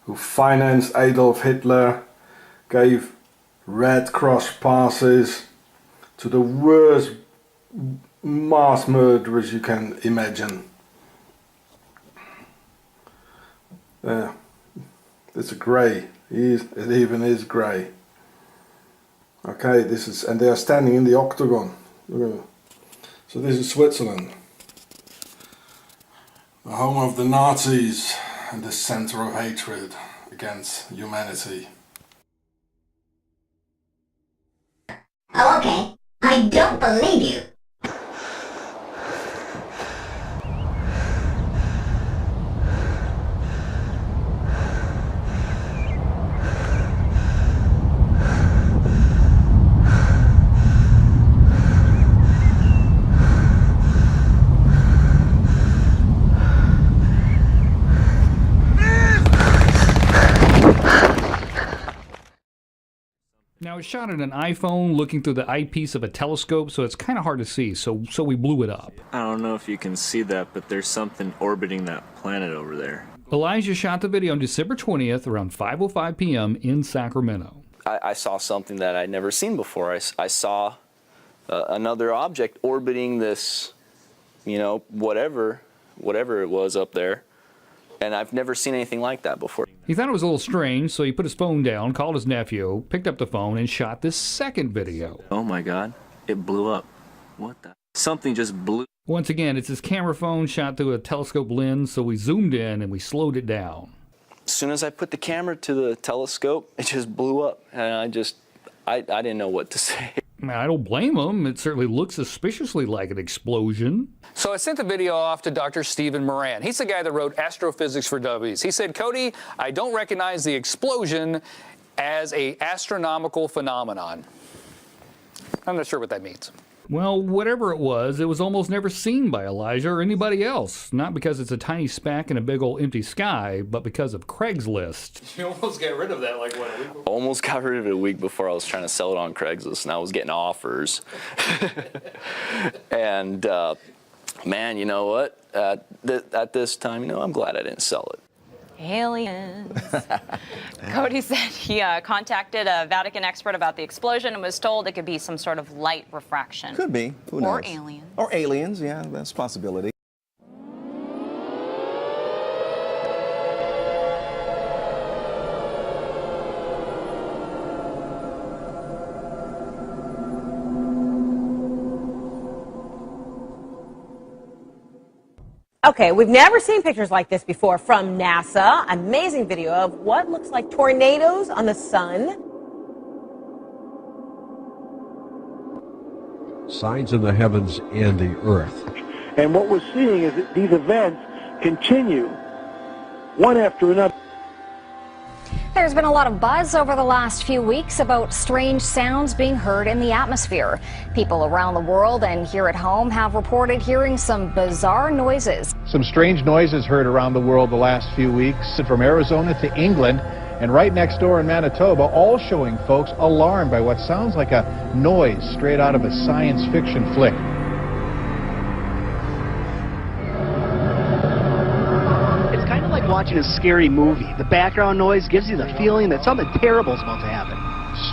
who financed Adolf Hitler, gave Red Cross passes to the worst mass murderers you can imagine. There, it's a grey. It even is grey. Okay, this is, and they are standing in the octagon. Look at it. So this is Switzerland, the home of the Nazis and the center of hatred against humanity. Oh, okay. I don't believe you. Now, it's shot at an iPhone looking through the eyepiece of a telescope, so it's kind of hard to see, so we blew it up. I don't know if you can see that, but there's something orbiting that planet over there. Elijah shot the video on December 20th around 5:05 p.m. in Sacramento. I saw something that I'd never seen before. I saw another object orbiting this, you know, whatever it was up there. And I've never seen anything like that before. He thought it was a little strange, so he put his phone down, called his nephew, picked up the phone, and shot this second video. Oh my God, it blew up. What the? Something just blew. Once again, it's his camera phone shot through a telescope lens, so we zoomed in and we slowed it down. As soon as I put the camera to the telescope, it just blew up. And I didn't know what to say. I don't blame him. It certainly looks suspiciously like an explosion. So I sent the video off to Dr. Stephen Moran. He's the guy that wrote Astrophysics for Dummies. He said, Cody, I don't recognize the explosion as an astronomical phenomenon. I'm not sure what that means. Well, whatever it was almost never seen by Elijah or anybody else. Not because it's a tiny speck in a big old empty sky, but because of Craigslist. You almost got rid of that like what, a week before? Almost got rid of it a week before. I was trying to sell it on Craigslist, and I was getting offers. And man, you know what? At this time, you know, I'm glad I didn't sell it. Aliens. Cody said he contacted a Vatican expert about the explosion and was told it could be some sort of light refraction. Could be. Who knows? Or aliens. Or aliens, yeah, that's a possibility. Okay, we've never seen pictures like this before from NASA. Amazing video of what looks like tornadoes on the sun. Signs in the heavens and the earth. And what we're seeing is that these events continue, one after another. There's been a lot of buzz over the last few weeks about strange sounds being heard in the atmosphere. People around the world and here at home have reported hearing some bizarre noises. Some strange noises heard around the world the last few weeks, from Arizona to England and right next door in Manitoba, all showing folks alarmed by what sounds like a noise straight out of a science fiction flick. Watching a scary movie. The background noise gives you the feeling that something terrible is about to happen.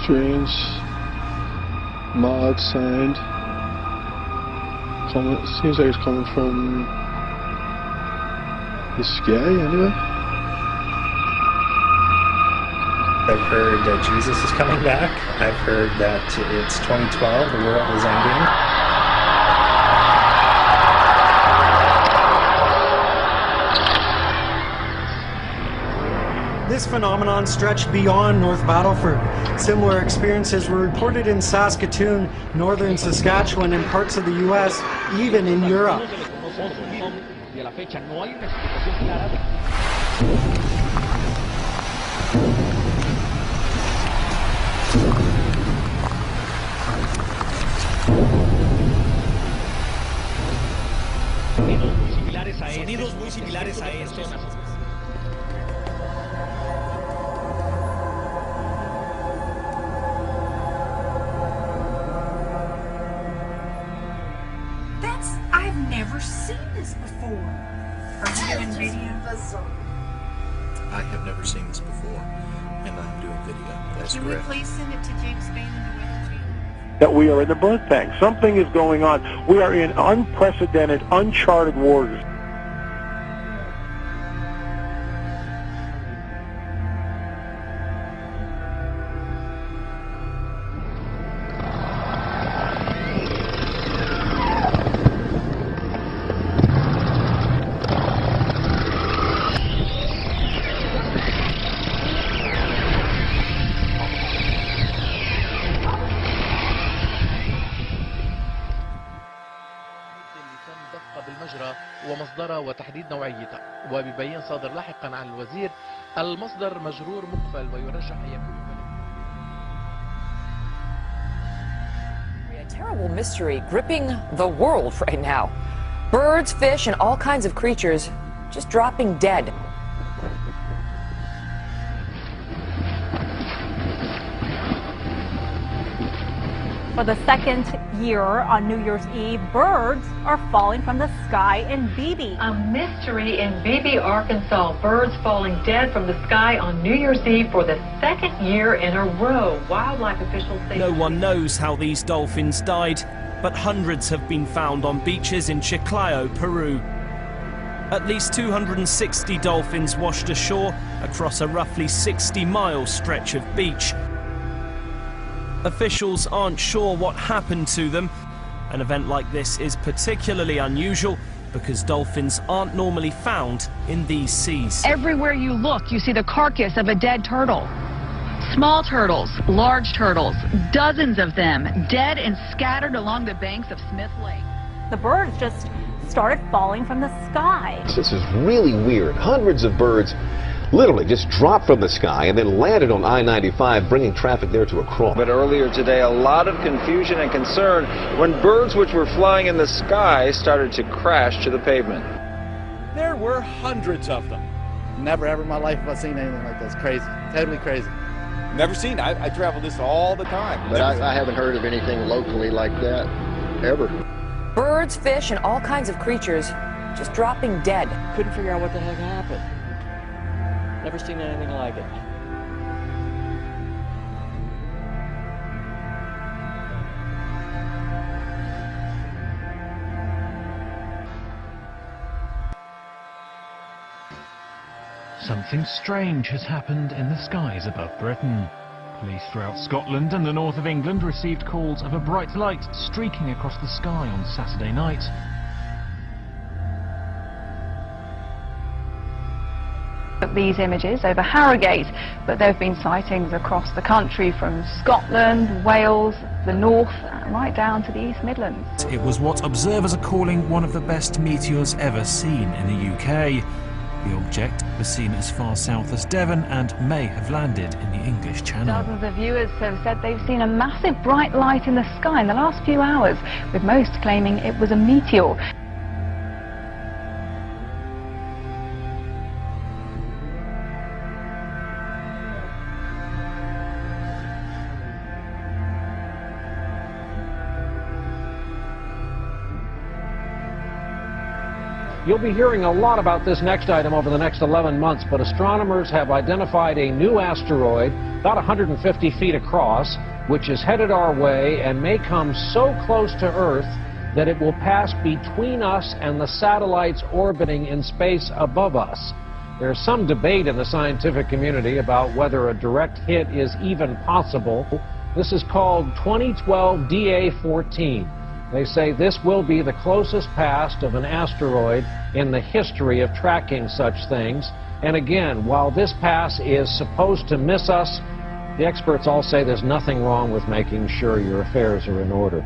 Strange, mild sound. Seems like it's coming from the sky, anyway. I've heard that Jesus is coming back. I've heard that it's 2012, the world is ending. This phenomenon stretched beyond North Battleford. Similar experiences were reported in Saskatoon, northern Saskatchewan, and parts of the U.S., even in Europe. Sonidos muy similares a estos. I've never seen this before. Are you doing video? I have never seen this before, and I'm doing video. That's Can correct. we please send it to James Bain and the Weather Channel? That we are in the birth bank. Something is going on. We are in unprecedented, uncharted waters. ومصدرها وتحديد نوعيتها وبيبين صادر لاحقا عن الوزير المصدر مجرور مقفل ويرجح أن يكون A terrible mystery gripping the world right now. Birds, fish, and all kinds of creatures just dropping dead. For the second year on New Year's Eve, birds are falling from the sky in Beebe. A mystery in Beebe, Arkansas. Birds falling dead from the sky on New Year's Eve for the second year in a row. Wildlife officials say no one knows how these dolphins died, but hundreds have been found on beaches in Chiclayo, Peru. At least 260 dolphins washed ashore across a roughly 60-mile stretch of beach. Officials aren't sure what happened to them. An event like this is particularly unusual because dolphins aren't normally found in these seas. Everywhere you look, you see the carcass of a dead turtle. Small turtles, large turtles, dozens of them, dead and scattered along the banks of Smith Lake. The birds just started falling from the sky. This is really weird. Hundreds of birds literally just dropped from the sky and then landed on I-95, bringing traffic there to a crawl. But earlier today, a lot of confusion and concern when birds which were flying in the sky started to crash to the pavement. There were hundreds of them. Never ever in my life have I seen anything like this. Crazy. Totally crazy. Never seen. I travel this all the time. But I haven't heard of anything locally like that, ever. Birds, fish, and all kinds of creatures just dropping dead. Couldn't figure out what the heck happened. Never seen anything like it. Something strange has happened in the skies above Britain. Police throughout Scotland and the north of England received calls of a bright light streaking across the sky on Saturday night. These images over Harrogate, but there have been sightings across the country from Scotland, Wales, the north, right down to the East Midlands. It was what observers are calling one of the best meteors ever seen in the UK. The object was seen as far south as Devon and may have landed in the English Channel. Dozens of viewers have said they've seen a massive bright light in the sky in the last few hours, with most claiming it was a meteor. You'll be hearing a lot about this next item over the next 11 months, but astronomers have identified a new asteroid about 150 feet across, which is headed our way and may come so close to Earth that it will pass between us and the satellites orbiting in space above us. There's some debate in the scientific community about whether a direct hit is even possible. This is called 2012 DA-14. They say this will be the closest pass of an asteroid in the history of tracking such things. And again, while this pass is supposed to miss us, the experts all say there's nothing wrong with making sure your affairs are in order.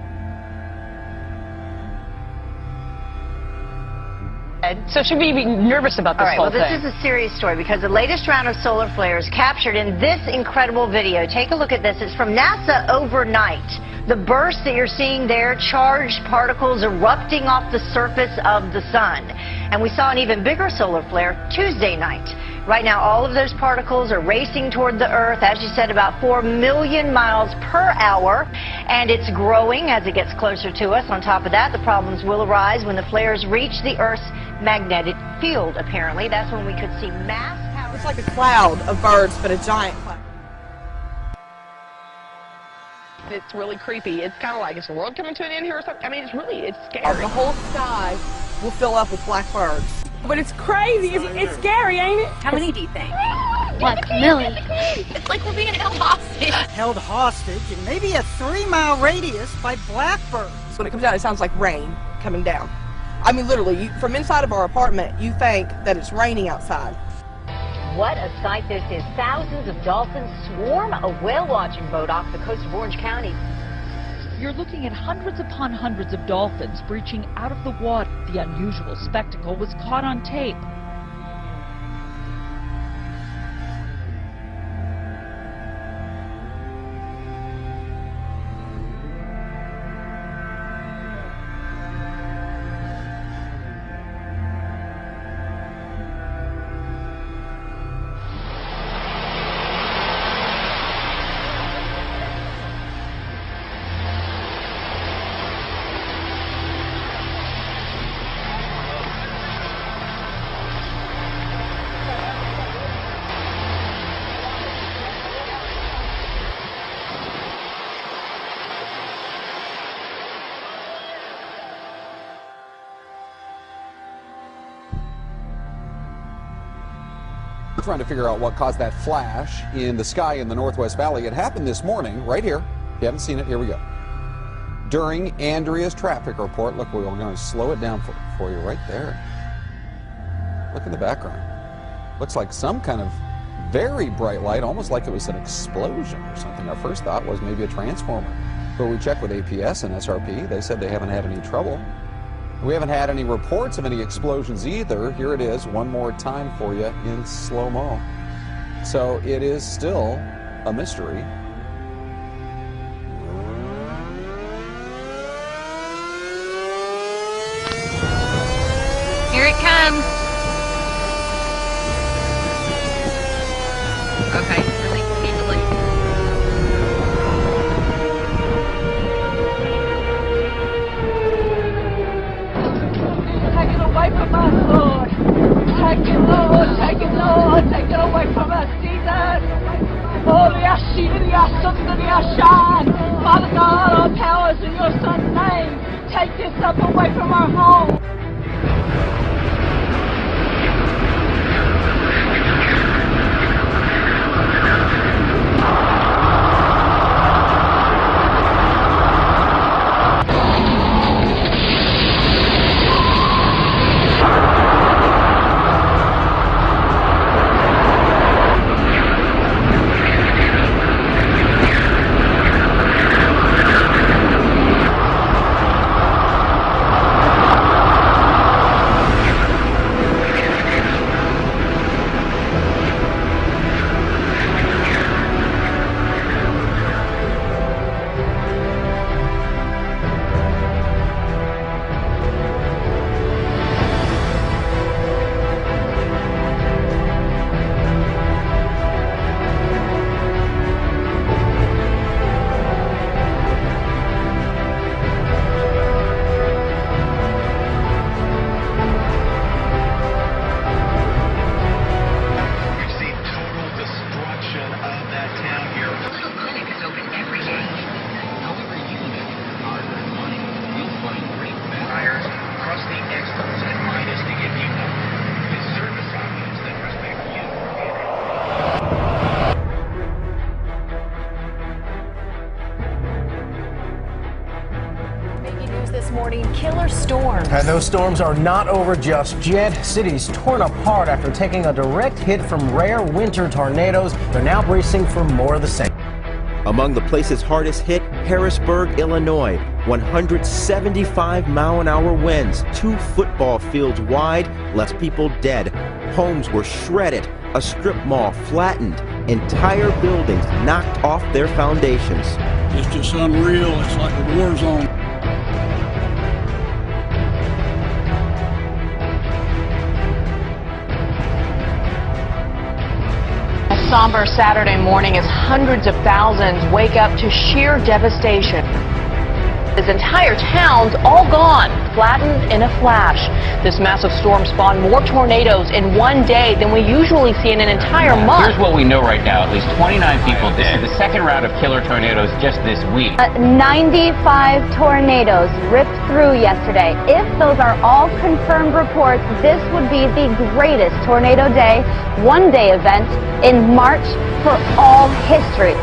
So should we be nervous about this whole thing? Well, this is a serious story because the latest round of solar flares captured in this incredible video. Take a look at this. It's from NASA overnight. The burst that you're seeing there, charged particles erupting off the surface of the sun. And we saw an even bigger solar flare Tuesday night. Right now, all of those particles are racing toward the Earth, as you said, about 4 million miles per hour. And it's growing as it gets closer to us. On top of that, the problems will arise when the flares reach the Earth's magnetic field, apparently. That's when we could see mass power. It's like a cloud of birds, but a giant cloud. It's really creepy. It's kind of like, is the world coming to an end here or something? I mean, it's scary. The whole sky will fill up with black birds. But it's crazy. It's scary, ain't it? How many do you think? 1 million. It's like we're being held hostage. Held hostage in maybe a 3-mile radius by blackbirds. When it comes down, it sounds like rain coming down. I mean, literally, from inside of our apartment, you think that it's raining outside. What a sight this is. Thousands of dolphins swarm a whale-watching boat off the coast of Orange County. You're looking at hundreds upon hundreds of dolphins breaching out of the water. The unusual spectacle was caught on tape. Trying to figure out what caused that flash in the sky in the Northwest Valley. It happened this morning, right here. If you haven't seen it, here we go. During Andrea's traffic report, look, we're going to slow it down for you right there. Look in the background. Looks like some kind of very bright light, almost like it was an explosion or something. Our first thought was maybe a transformer. But we checked with APS and SRP. They said they haven't had any trouble. We haven't had any reports of any explosions either. Here it is one more time for you in slow-mo. So it is still a mystery. Here it comes. Okay, release easily. Take it away from us, Lord. Take it, Lord. Take it, Lord. Take it away from us, Jesus. Father God, all power is in your Son's name. Take this up away from our home. And those storms are not over just yet. Cities torn apart after taking a direct hit from rare winter tornadoes. They're now bracing for more of the same. Among the places hardest hit, Harrisburg, Illinois. 175-mile-an-hour winds, 2 football fields wide, left people dead. Homes were shredded, a strip mall flattened, entire buildings knocked off their foundations. It's just unreal. It's like a war zone. A somber Saturday morning as hundreds of thousands wake up to sheer devastation. His entire town's all gone, flattened in a flash. This massive storm spawned more tornadoes in one day than we usually see in an entire month. Here's what we know right now. At least 29 people dead. This is the second round of killer tornadoes just this week. 95 tornadoes ripped through yesterday. If those are all confirmed reports, this would be the greatest tornado day, one-day event in March for all history.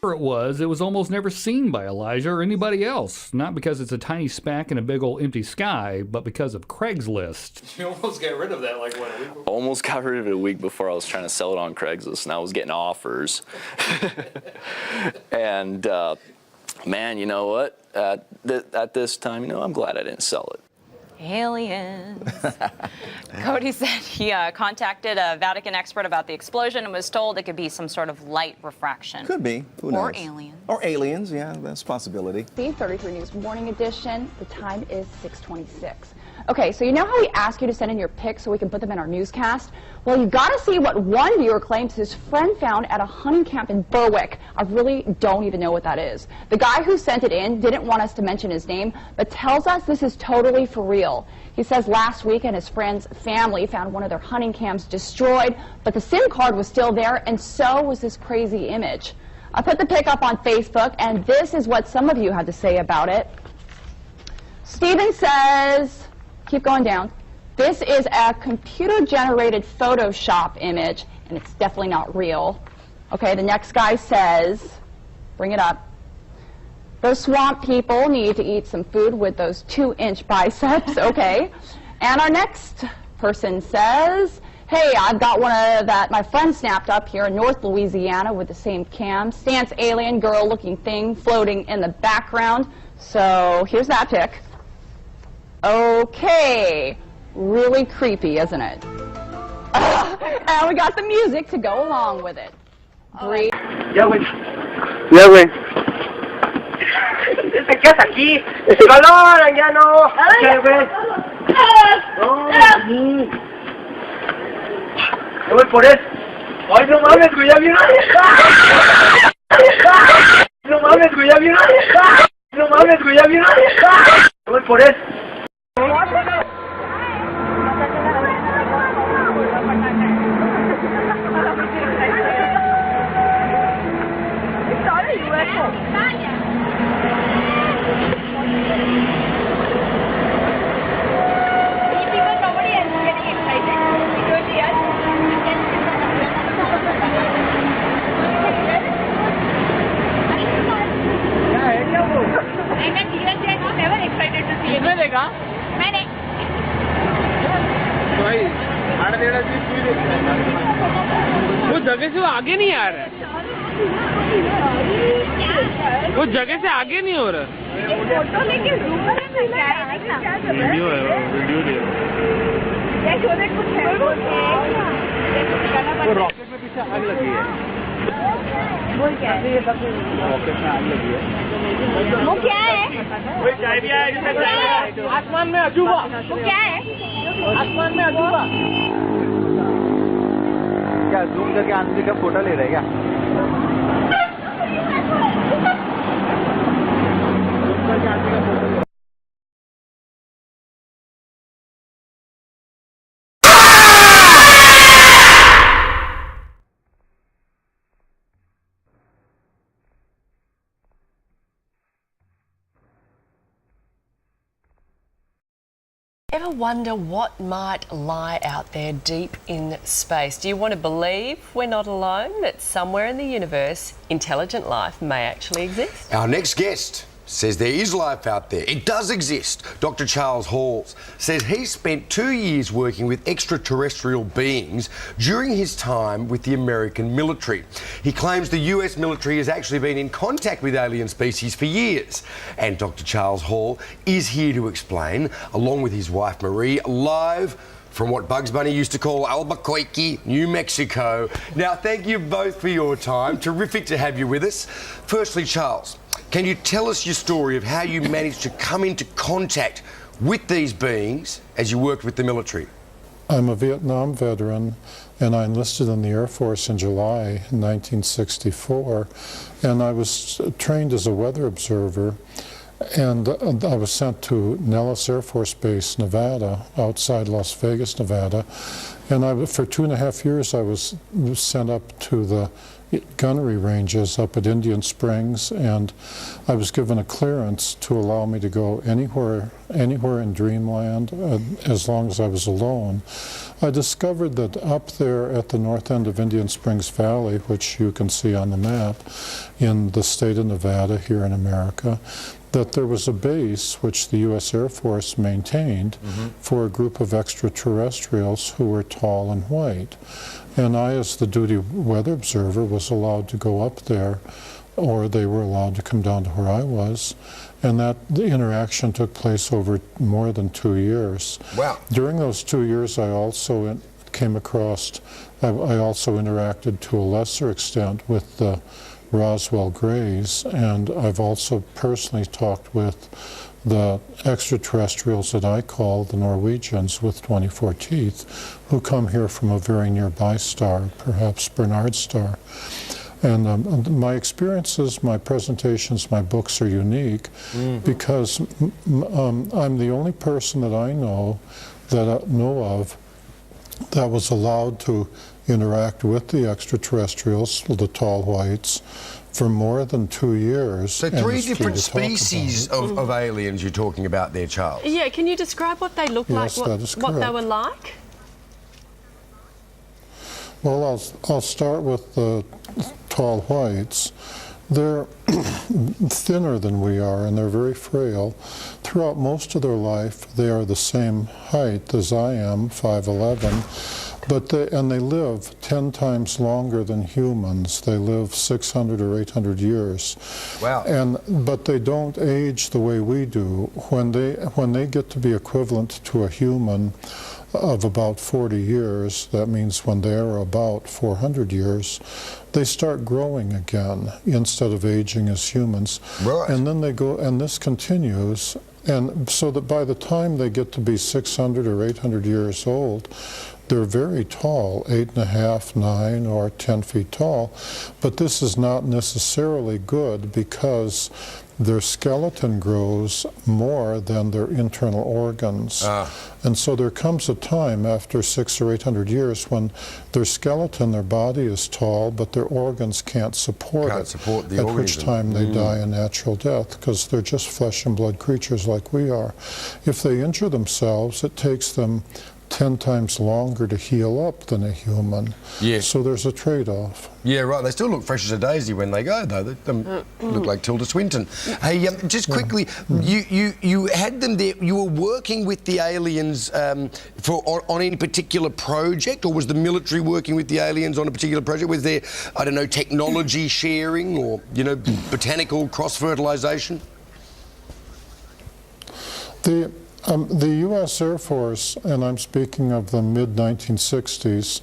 It was almost never seen by Elijah or anybody else. Not because it's a tiny speck in a big old empty sky, but because of Craigslist. You almost got rid of that like what, a week before? Almost got rid of it a week before. I was trying to sell it on Craigslist, and I was getting offers. And man, you know what? At this time, you know, I'm glad I didn't sell it. Aliens. Cody said he contacted a Vatican expert about the explosion and was told it could be some sort of light refraction. Could be. Who knows? Or aliens. Or aliens, yeah, that's a possibility. 33 News Morning Edition. The time is 6:26. Okay, so you know how we ask you to send in your pics so we can put them in our newscast? Well, you got to see what one viewer claims his friend found at a hunting camp in Berwick. I really don't even know what that is. The guy who sent it in didn't want us to mention his name, but tells us this is totally for real. He says last weekend his friend's family found one of their hunting cams destroyed, but the SIM card was still there, and so was this crazy image. I put the pic up on Facebook, and this is what some of you had to say about it. Steven says, keep going down, this is a computer-generated Photoshop image, and it's definitely not real. Okay, the next guy says, bring it up, those swamp people need to eat some food with those 2-inch biceps, okay. And our next person says, hey, I've got one that my friend snapped up here in North Louisiana with the same cam. Stance alien girl-looking thing floating in the background. So here's that pic. Okay, really creepy, isn't it? And we got the music to go along with it. Breathe. Ya, güey. Ya, güey. ¿Te quedas aquí? ¡Calor, ya no! ¿Qué, güey? No, yo voy por él. ¡Ay, no mames, güey! ¡Ya vino! ¡No mames, güey! ¡Ya vino! ¡No mames, güey! ¡Ya vino! Yo voy por él. वो जगह से आगे नहीं आ रहा है वो जगह से आगे नहीं हो रहा वीडियो है वो रॉकेट में पीछे आग लगी है रॉकेट में आग लगी है वो क्या है आसमान में अजूबा वो क्या है आसमान में अजूबा क्या जूम करके आदमी का फोटो ले रहे क्या जूम करके आदमी का फोटो ले Ever wonder what might lie out there deep in space? Do you want to believe we're not alone, that somewhere in the universe, intelligent life may actually exist? Our next guest says there is life out there. It does exist. Dr. Charles Hall says he spent 2 years working with extraterrestrial beings during his time with the American military. He claims the US military has actually been in contact with alien species for years. And Dr. Charles Hall is here to explain, along with his wife Marie, live from what Bugs Bunny used to call Albuquerque, New Mexico. Now, thank you both for your time. Terrific to have you with us. Firstly, Charles, can you tell us your story of how you managed to come into contact with these beings as you worked with the military? I'm a Vietnam veteran, and I enlisted in the Air Force in July 1964, and I was trained as a weather observer. And I was sent to Nellis Air Force Base, Nevada, outside Las Vegas, Nevada. And for 2.5 years, I was sent up to the gunnery ranges up at Indian Springs, and I was given a clearance to allow me to go anywhere in Dreamland as long as I was alone. I discovered that up there at the north end of Indian Springs Valley, which you can see on the map in the state of Nevada here in America, that there was a base which the U.S. Air Force maintained for a group of extraterrestrials who were tall and white. And I, as the duty weather observer, was allowed to go up there, or they were allowed to come down to where I was. And the interaction took place over more than 2 years. Wow. During those 2 years, I also came across, I also interacted to a lesser extent with the Roswell Greys, and I've also personally talked with the extraterrestrials that I call the Norwegians with 24 teeth, who come here from a very nearby star, perhaps Bernard star. And my experiences, my presentations, my books are unique because I'm the only person that I know of that was allowed to interact with the extraterrestrials, the tall whites, for more than 2 years. So 3 different species of aliens you're talking about there, Charles? Yeah, can you describe what they look like, that is what they correct. were like? Well, I'll start with the tall whites. They're thinner than we are, and they're very frail. Throughout most of their life, they are the same height as I am, 5'11", but they live 10 times longer than humans. They live 600 or 800 years. Wow. But they don't age the way we do. When they get to be equivalent to a human of about 40 years, that means when they're about 400 years, they start growing again instead of aging as humans. Right. And then they go, and this continues, and so that by the time they get to be 600 or 800 years old, they're very tall, 8.5, 9, or 10 feet tall. But this is not necessarily good because their skeleton grows more than their internal organs. And so there comes a time after 600 or 800 years when their skeleton, their body is tall, but their organs can't support it. At which time they die a natural death, because they're just flesh and blood creatures like we are. If they injure themselves, it takes them 10 times longer to heal up than a human. Yeah. So there's a trade-off. Yeah, right. They still look fresh as a daisy when they go, though. They look like Tilda Swinton. Hey, just quickly, you had them there. You were working with the aliens on any particular project, or was the military working with the aliens on a particular project? Was there, I don't know, technology sharing, or botanical cross-fertilization? The U.S. Air Force, and I'm speaking of the mid-1960s,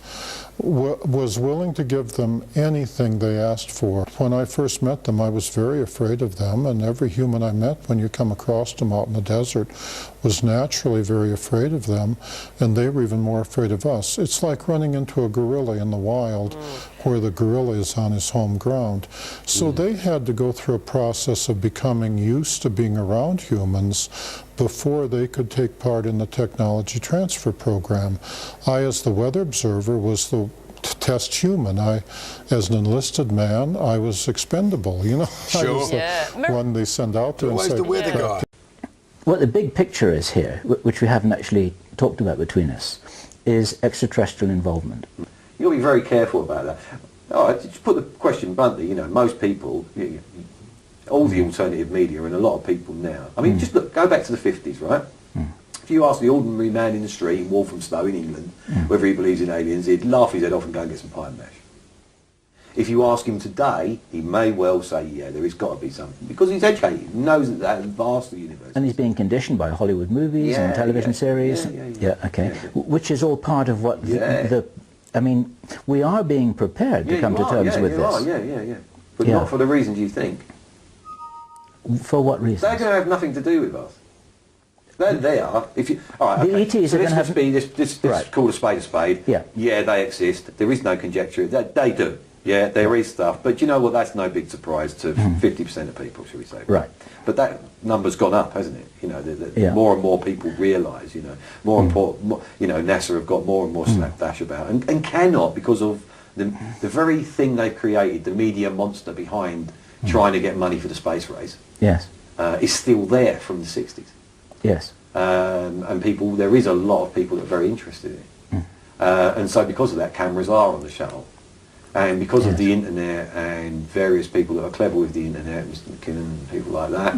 was willing to give them anything they asked for. When I first met them, I was very afraid of them, and every human I met when you come across them out in the desert was naturally very afraid of them, and they were even more afraid of us. It's like running into a gorilla in the wild where the gorilla is on his home ground. So they had to go through a process of becoming used to being around humans before they could take part in the technology transfer program. I, as the weather observer, was the test human. As an enlisted man, I was expendable, I was the one they send out there and say, the weather guy? What the big picture is here, which we haven't actually talked about between us, is extraterrestrial involvement. You'll be very careful about that. Just put the question bluntly, most people, all the alternative media and a lot of people now, I mean, just look, go back to the 50s, right? If you ask the ordinary man in the street in Walthamstow in England whether he believes in aliens, he'd laugh his head off and go and get some pie and mash. If you ask him today, he may well say, yeah, there has got to be something, because he's educated, he knows that vast the universe. And he's being conditioned by Hollywood movies and television series. Which is all part of what I mean, we are being prepared to come to terms with this. But not for the reasons you think. For what reason? They're going to have nothing to do with us. They are. If you, all right, the ETs are going to have... Let's call a spade a spade. Yeah, they exist. There is no conjecture. They do. Yeah, there is stuff, but you know what? That's no big surprise to 50% of people, should we say? Right. But that number's gone up, hasn't it? You know, Yeah. more and more people realise. You know, more important. You know, NASA have got more and more slapdash about, and cannot because of the very thing they've created, the media monster behind trying to get money for the space race. Yes. Is still there from the 60s. Yes. And people, there is a lot of people that are very interested in it. And so because of that, cameras are on the shuttle. And because of the internet and various people that are clever with the internet, Mr. McKinnon and people like that,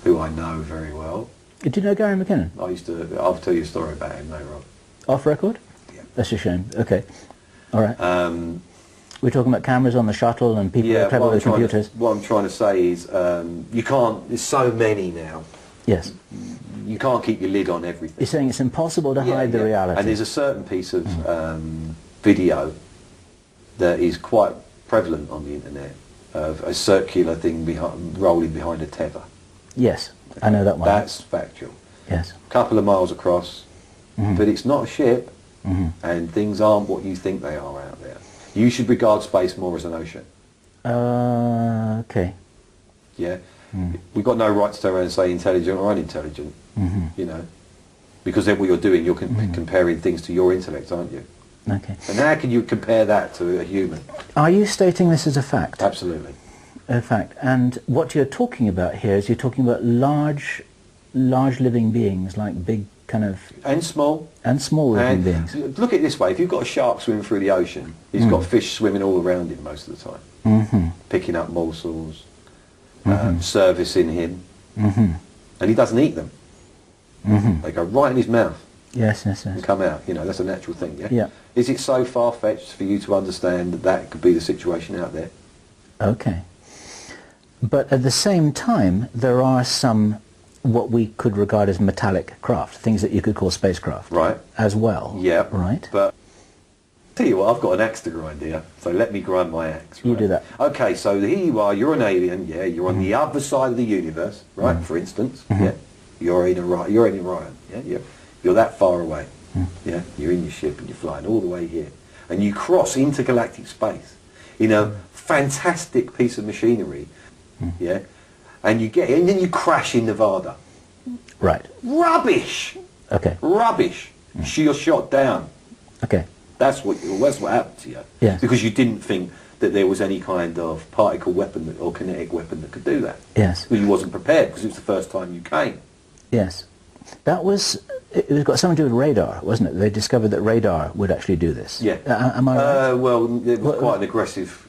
who I know very well. Did you know Gary McKinnon? I'll tell you a story about him later on. Off record? Yeah. That's a shame. Okay. All right. We're talking about cameras on the shuttle and people that are clever with computers. What I'm trying to say is you can't, there's so many now. Yes. You can't keep your lid on everything. You're saying it's impossible to hide the reality. And there's a certain piece of video that is quite prevalent on the internet of a circular thing rolling behind a tether. Yes, I know that one. That's factual. Yes. A couple of miles across, but it's not a ship, and things aren't what you think they are out there. You should regard space more as an ocean. Okay. Yeah. We've got no right to turn around and say intelligent or unintelligent, you know, because then what you're doing, you're comparing things to your intellect, aren't you? Okay. And how can you compare that to a human? Are you stating this as a fact? Absolutely. A fact. And what you're talking about here is you're talking about large living beings, like big kind of... And small. And small living beings. Look at it this way, if you've got a shark swimming through the ocean, he's got fish swimming all around him most of the time, picking up morsels, servicing him, and he doesn't eat them. They go right in his mouth. Yes, yes, yes. And come out, you know, that's a natural thing, yeah? Yeah. Is it so far-fetched for you to understand that that could be the situation out there? Okay. But at the same time, there are some what we could regard as metallic craft, things that you could call spacecraft. Right. As well. Yeah. Right. But tell you what, I've got an axe to grind here, so let me grind my axe. Right? You do that. Okay, so here you are, you're an alien, yeah, you're on the other side of the universe, right, for instance, yeah, you're in Orion, yeah, you're that far away, yeah, you're in your ship and you're flying all the way here, and you cross intergalactic space in a fantastic piece of machinery, yeah, and you get and then you crash in Nevada. Right. Rubbish. Okay. Rubbish. You're shot down. Okay. That's what happened to you. Yes. Because you didn't think that there was any kind of particle weapon or kinetic weapon that could do that. Yes. Well, you wasn't prepared because it was the first time you came. Yes. That was, it was got something to do with radar, wasn't it? They discovered that radar would actually do this. Yeah. Am I right? Well, it was quite an aggressive...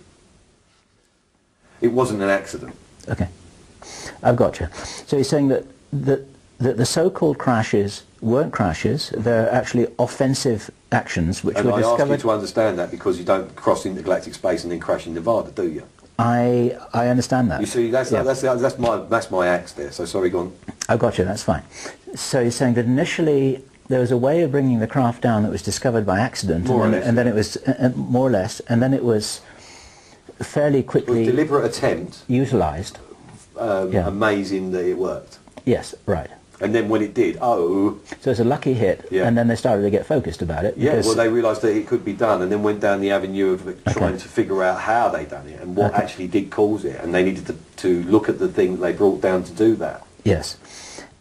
It wasn't an accident. Okay. I've got you. So you're saying that the so-called crashes weren't crashes, they're actually offensive actions which were discovered... And I ask you to understand that because you don't cross intergalactic space and then crash in Nevada, do you? I understand that. You see, that's my axe there, so sorry, go on. I've got you, that's fine. So you're saying that initially there was a way of bringing the craft down that was discovered by accident, and then it was, more or less, and then it was fairly quickly... It was a deliberate attempt. Utilised. Amazing that it worked. Yes, right. And then when it did, So it's a lucky hit, and then they started to get focused about it. Yeah, well, they realised that it could be done, and then went down the avenue of trying to figure out how they done it and what actually did cause it, and they needed to look at the thing that they brought down to do that. Yes.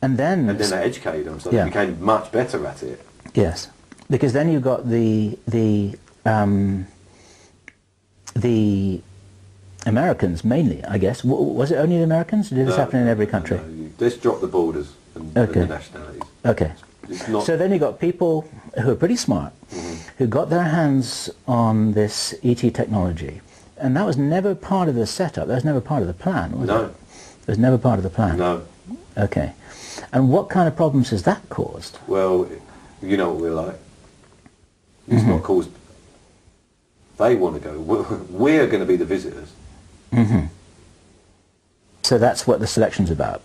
And then they educated them, so they became much better at it. Yes, because then you got the Americans mainly, I guess. Was it only the Americans? Did this happen in every country? No, let's drop the borders and the nationalities. Okay. So then you got people who are pretty smart, who got their hands on this ET technology, and that was never part of the setup. That was never part of the plan, was it? It was never part of the plan. No. Okay. And what kind of problems has that caused? Well, you know what we're like. It's not caused... They want to go. We're going to be the visitors. So that's what the selection's about.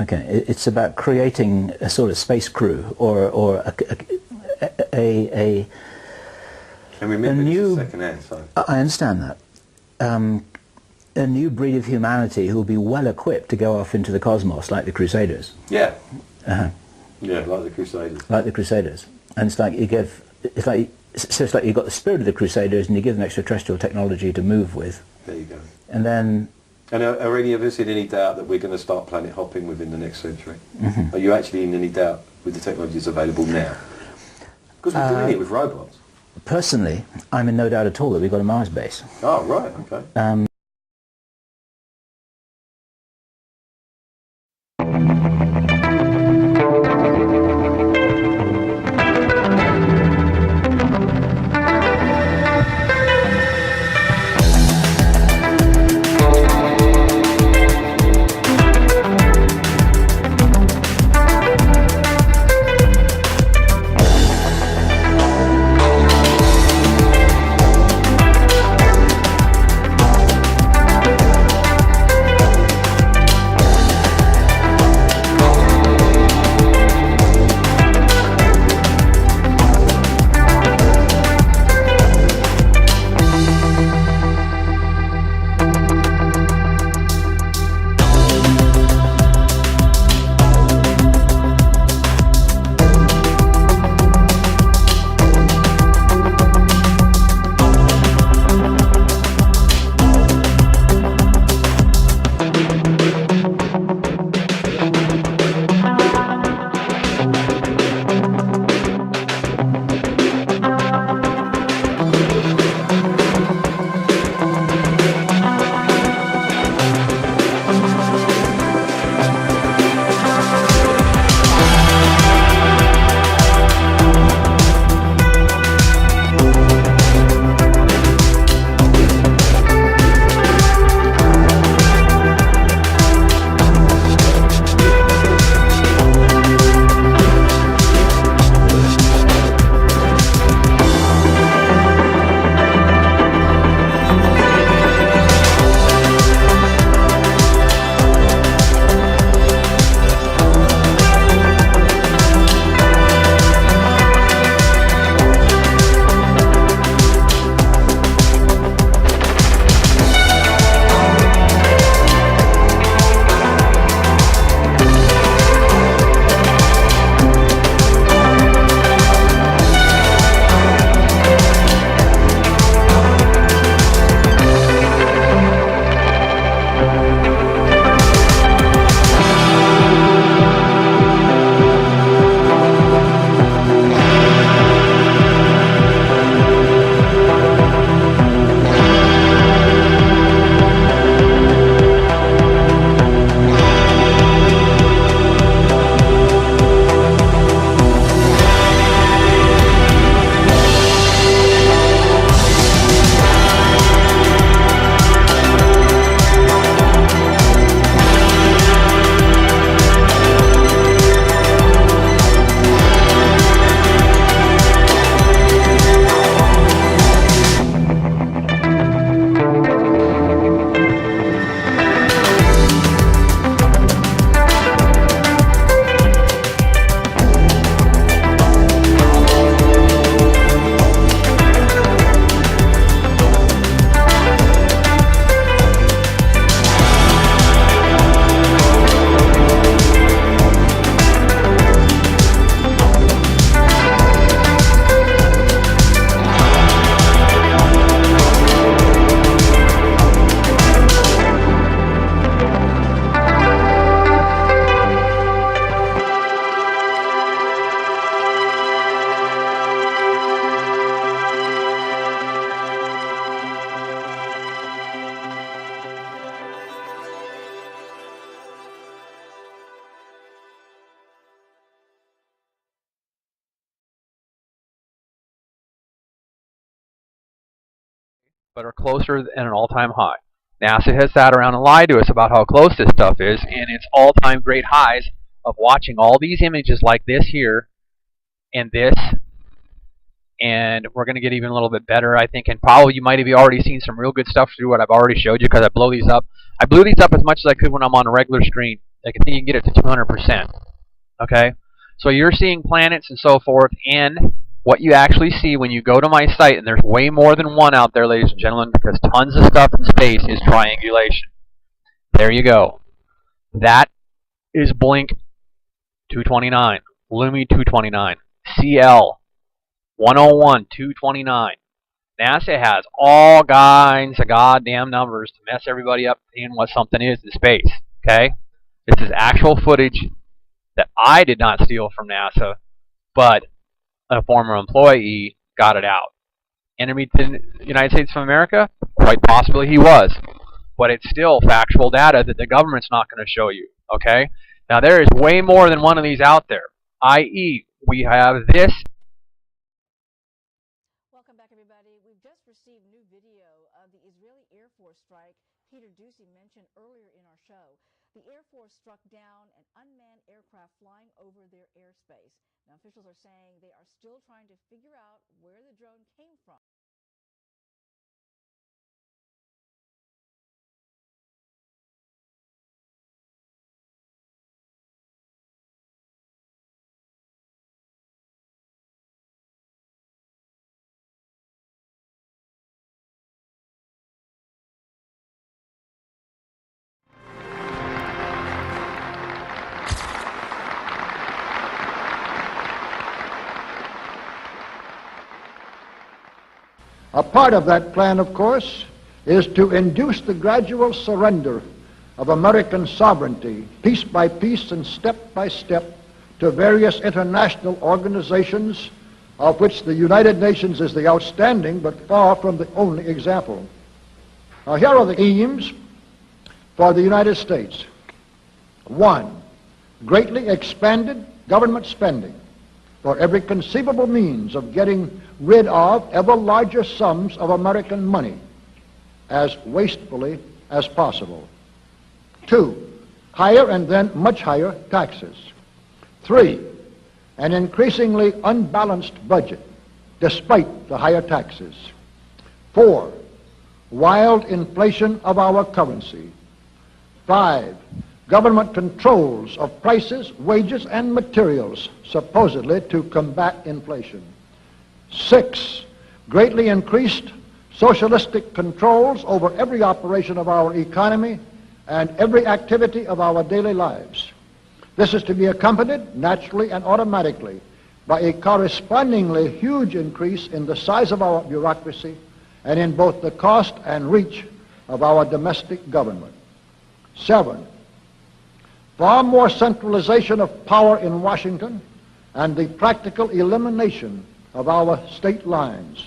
Okay, it's about creating a sort of space crew or a and remember, new... second hand, so. I understand that. A new breed of humanity who will be well equipped to go off into the cosmos like the Crusaders. Yeah. Yeah, like the Crusaders. Like the Crusaders. And it's like So it's like you've got the spirit of the Crusaders and you give them extraterrestrial technology to move with. There you go. And then... And are any of us in any doubt that we're going to start planet hopping within the next century? Mm-hmm. Are you actually in any doubt with the technologies available now? Because we're doing it with robots. Personally, I'm in no doubt at all that we've got a Mars base. Oh, right, okay. but are closer than an all-time high. NASA has sat around and lied to us about how close this stuff is, and it's all-time great highs of watching all these images like this here and this, and we're going to get even a little bit better, I think, and probably you might have already seen some real good stuff through what I've already showed you because I blow these up. I blew these up as much as I could when I'm on a regular screen. I can think you can get it to 200%. Okay? So you're seeing planets and so forth, and what you actually see when you go to my site, and there's way more than one out there, ladies and gentlemen, because tons of stuff in space is triangulation. There you go. That is Blink 229, Lumi 229, CL 101-229. NASA has all kinds of goddamn numbers to mess everybody up seeing what something is in space, okay? This is actual footage that I did not steal from NASA, but a former employee got it out. Enemy to the United States of America? Quite possibly he was. But it's still factual data that the government's not going to show you, okay? Now there is way more than one of these out there, i.e. we have this. Welcome back, everybody. We've just received new video of the Israeli Air Force strike Peter Ducey mentioned earlier in our show. The Air Force struck down an unmanned aircraft flying over their airspace. Now, officials are saying they are still trying to figure out where the drone came from. A part of that plan, of course, is to induce the gradual surrender of American sovereignty, piece by piece and step by step, to various international organizations, of which the United Nations is the outstanding but far from the only example. Now, here are the aims for the United States. 1, greatly expanded government spending for every conceivable means of getting rid of ever larger sums of American money as wastefully as possible. 2, higher and then much higher taxes. 3, an increasingly unbalanced budget despite the higher taxes. 4, wild inflation of our currency. 5, government controls of prices, wages, and materials, supposedly to combat inflation. 6, greatly increased socialistic controls over every operation of our economy and every activity of our daily lives. This is to be accompanied, naturally and automatically, by a correspondingly huge increase in the size of our bureaucracy and in both the cost and reach of our domestic government. 7, far more centralization of power in Washington and the practical elimination of our state lines.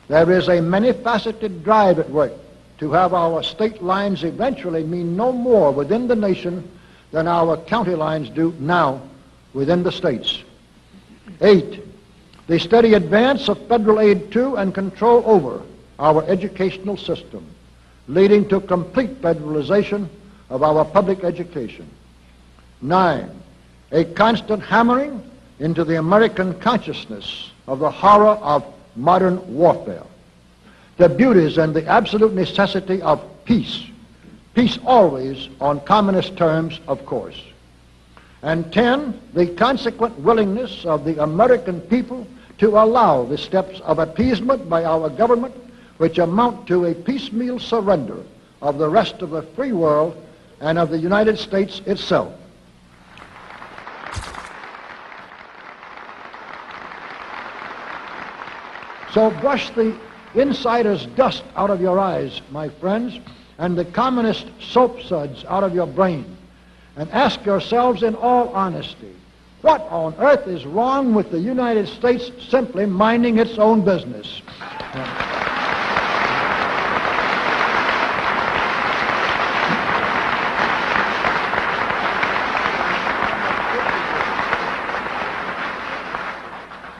There is a many-faceted drive at work to have our state lines eventually mean no more within the nation than our county lines do now within the states. 8, the steady advance of federal aid to and control over our educational system, leading to complete federalization of our public education. 9, a constant hammering into the American consciousness of the horror of modern warfare, the beauties and the absolute necessity of peace, peace always on communist terms, of course. And 10, the consequent willingness of the American people to allow the steps of appeasement by our government which amount to a piecemeal surrender of the rest of the free world and of the United States itself. So brush the insider's dust out of your eyes, my friends, and the communist soap suds out of your brain, and ask yourselves in all honesty, what on earth is wrong with the United States simply minding its own business?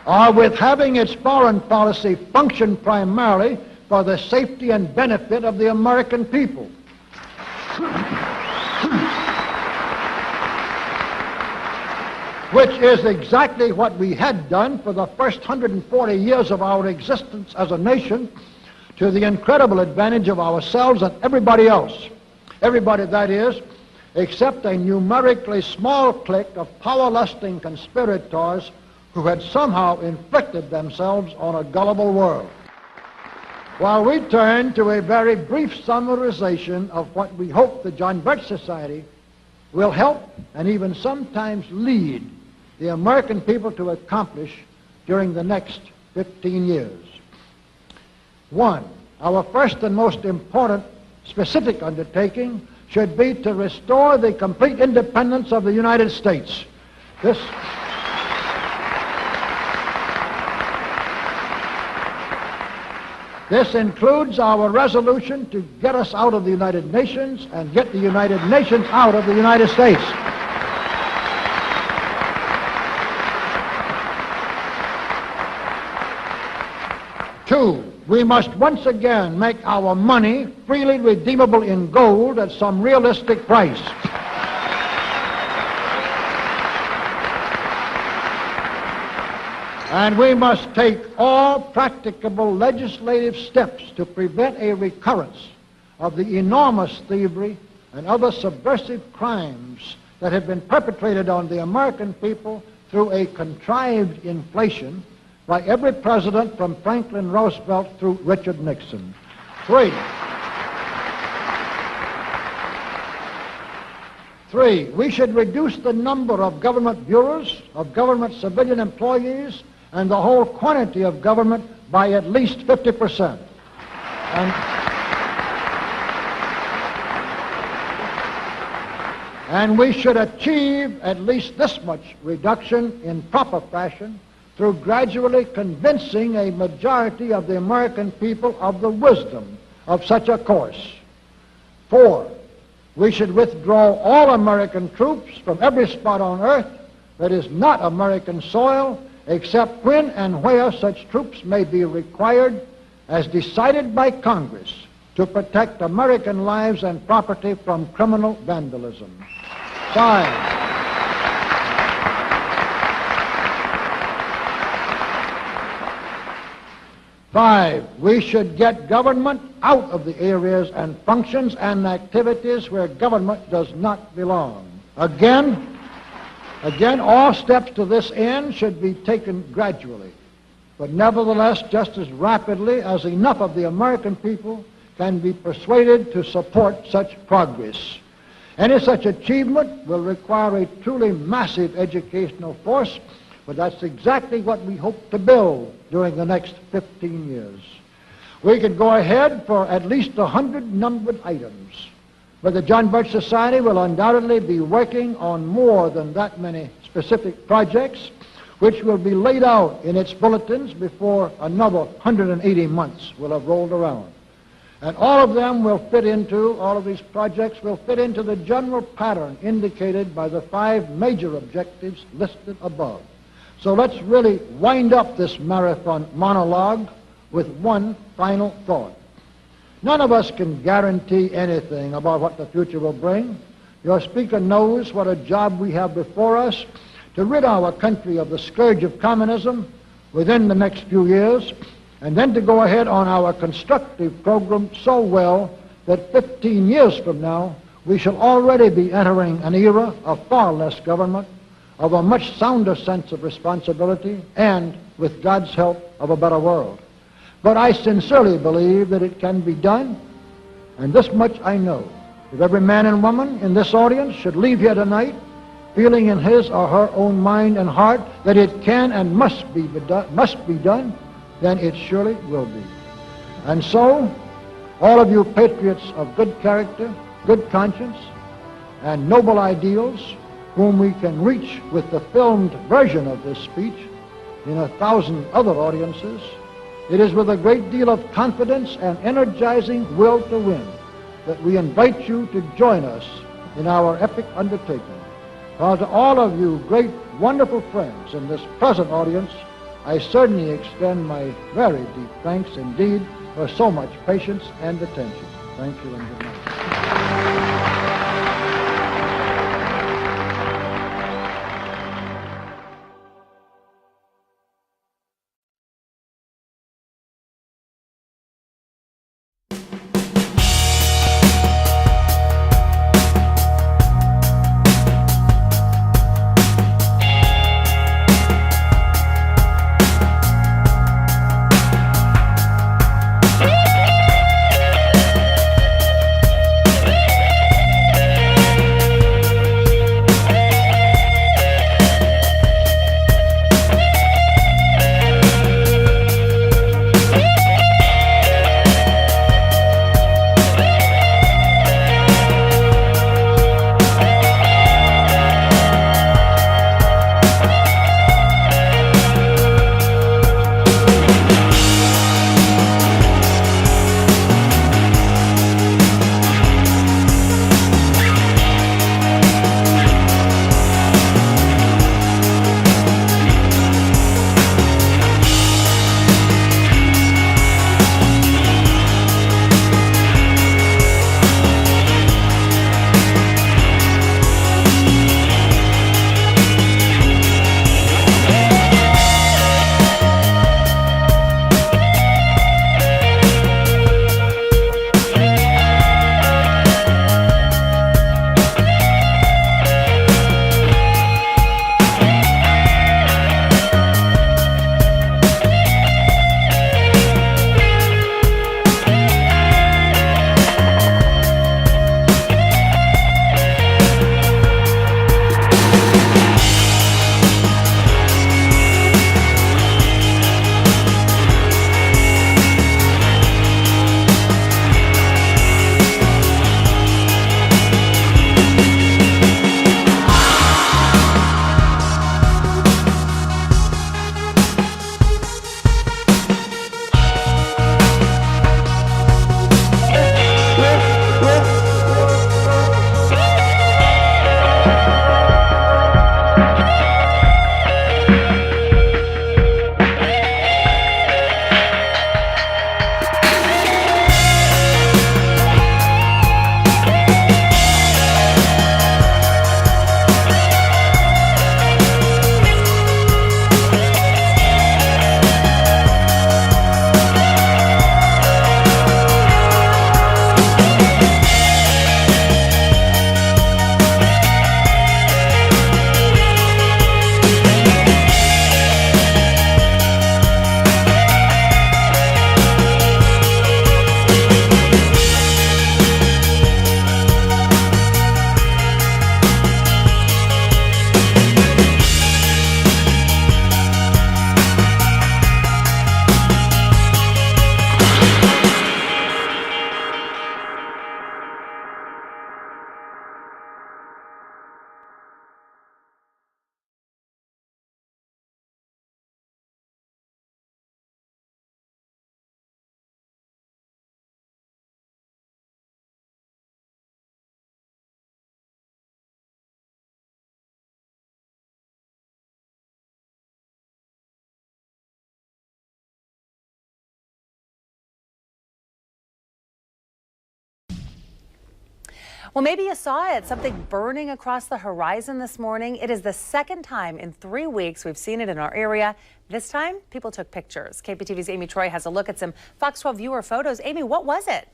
Or with having its foreign policy function primarily for the safety and benefit of the American people. Which is exactly what we had done for the first 140 years of our existence as a nation, to the incredible advantage of ourselves and everybody else. Everybody, that is, except a numerically small clique of power-lusting conspirators who had somehow inflicted themselves on a gullible world. While we turn to a very brief summarization of what we hope the John Birch Society will help and even sometimes lead the American people to accomplish during the next 15 years. One, our first and most important specific undertaking should be to restore the complete independence of the United States. This includes our resolution to get us out of the United Nations and get the United Nations out of the United States. Two, we must once again make our money freely redeemable in gold at some realistic price. And we must take all practicable legislative steps to prevent a recurrence of the enormous thievery and other subversive crimes that have been perpetrated on the American people through a contrived inflation by every president from Franklin Roosevelt through Richard Nixon. Three, we should reduce the number of government bureaus, of government civilian employees, and the whole quantity of government by at least 50%. And we should achieve at least this much reduction in proper fashion through gradually convincing a majority of the American people of the wisdom of such a course. Four, we should withdraw all American troops from every spot on earth that is not American soil, except when and where such troops may be required as decided by Congress to protect American lives and property from criminal vandalism. Five, we should get government out of the areas and functions and activities where government does not belong. Again, all steps to this end should be taken gradually, but nevertheless just as rapidly as enough of the American people can be persuaded to support such progress. Any such achievement will require a truly massive educational force, but that's exactly what we hope to build during the next 15 years. We could go ahead for at least 100 numbered items, but the John Birch Society will undoubtedly be working on more than that many specific projects, which will be laid out in its bulletins before another 180 months will have rolled around. And all of these projects will fit into the general pattern indicated by the 5 major objectives listed above. So let's really wind up this marathon monologue with one final thought. None of us can guarantee anything about what the future will bring. Your speaker knows what a job we have before us to rid our country of the scourge of communism within the next few years, and then to go ahead on our constructive program so well that 15 years from now we shall already be entering an era of far less government, of a much sounder sense of responsibility, and, with God's help, of a better world. But I sincerely believe that it can be done, and this much I know. If every man and woman in this audience should leave here tonight feeling in his or her own mind and heart that it can and must be done, then it surely will be. And so, all of you patriots of good character, good conscience, and noble ideals, whom we can reach with the filmed version of this speech in 1,000 other audiences, it is with a great deal of confidence and energizing will to win that we invite you to join us in our epic undertaking. While to all of you great, wonderful friends in this present audience, I certainly extend my very deep thanks indeed for so much patience and attention. Thank you and good night. Well, maybe you saw it, something burning across the horizon this morning. It is the second time in 3 weeks we've seen it in our area. This time, people took pictures. KPTV's Amy Troy has a look at some Fox 12 viewer photos. Amy, what was it?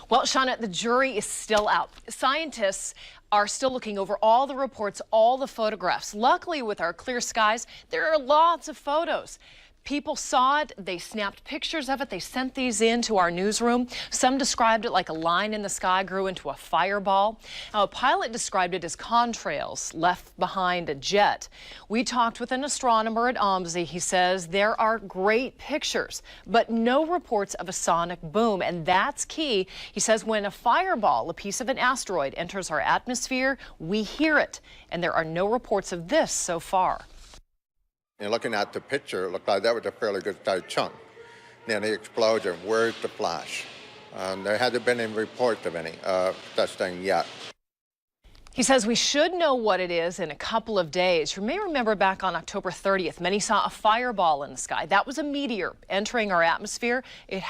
Well, Shauna, the jury is still out. Scientists are still looking over all the reports, all the photographs. Luckily, with our clear skies, there are lots of photos. People saw it, they snapped pictures of it, they sent these in to our newsroom. Some described it like a line in the sky grew into a fireball. Now, a pilot described it as contrails left behind a jet. We talked with an astronomer at OMSI. He says there are great pictures, but no reports of a sonic boom, and that's key. He says when a fireball, a piece of an asteroid, enters our atmosphere, we hear it, and there are no reports of this so far. And looking at the picture, it looked like that was a fairly good sized chunk. Then the explosion, where's the flash? There hasn't been any reports of any such thing yet. He says we should know what it is in a couple of days. You may remember back on October 30th, many saw a fireball in the sky. That was a meteor entering our atmosphere. It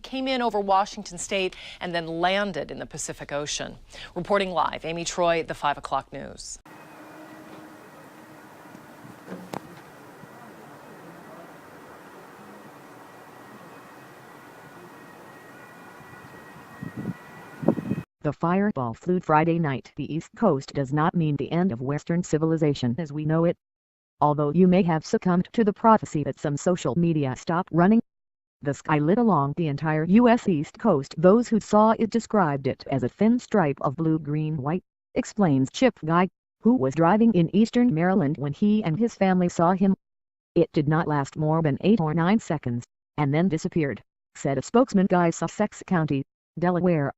came in over Washington State and then landed in the Pacific Ocean. Reporting live, Amy Troy, the 5 o'clock news. The fireball flew Friday night. The East Coast does not mean the end of Western civilization as we know it. Although you may have succumbed to the prophecy that some social media stopped running. The sky lit along the entire U.S. East Coast. Those who saw it described it as a thin stripe of blue-green-white, explains Chip Guy, who was driving in eastern Maryland when he and his family saw him. It did not last more than 8 or 9 seconds, and then disappeared, said a spokesman. Guy, Sussex County, Delaware.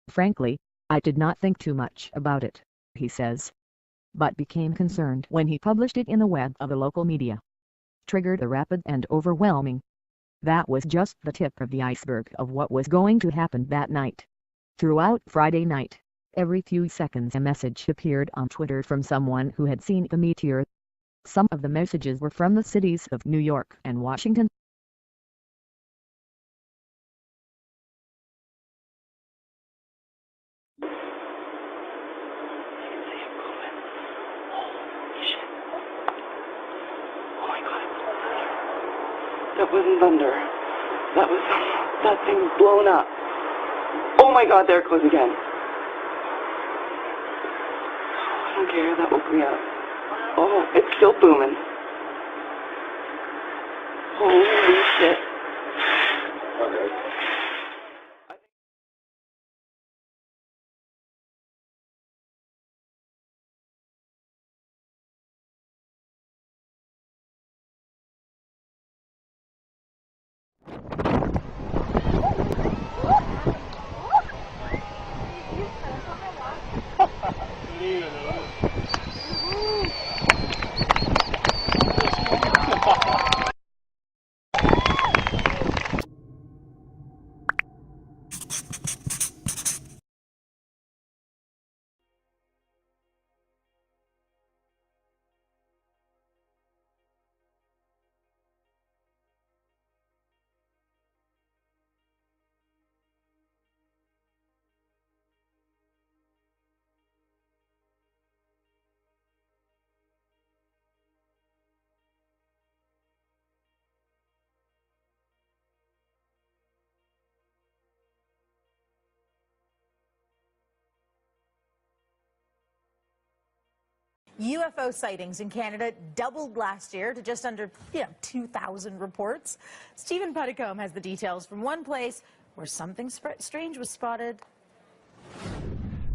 Frankly, I did not think too much about it, he says, but became concerned when he published it in the web of the local media. Triggered a rapid and overwhelming. That was just the tip of the iceberg of what was going to happen that night. Throughout Friday night, every few seconds a message appeared on Twitter from someone who had seen the meteor. Some of the messages were from the cities of New York and Washington. That wasn't thunder. That was that thing blown up. Oh my God, there it goes again. I don't care, that woke me up. Oh, it's still booming. Holy shit. Okay. UFO sightings in Canada doubled last year to just under 2,000 reports. Stephen Puddicombe has the details from one place where something strange was spotted.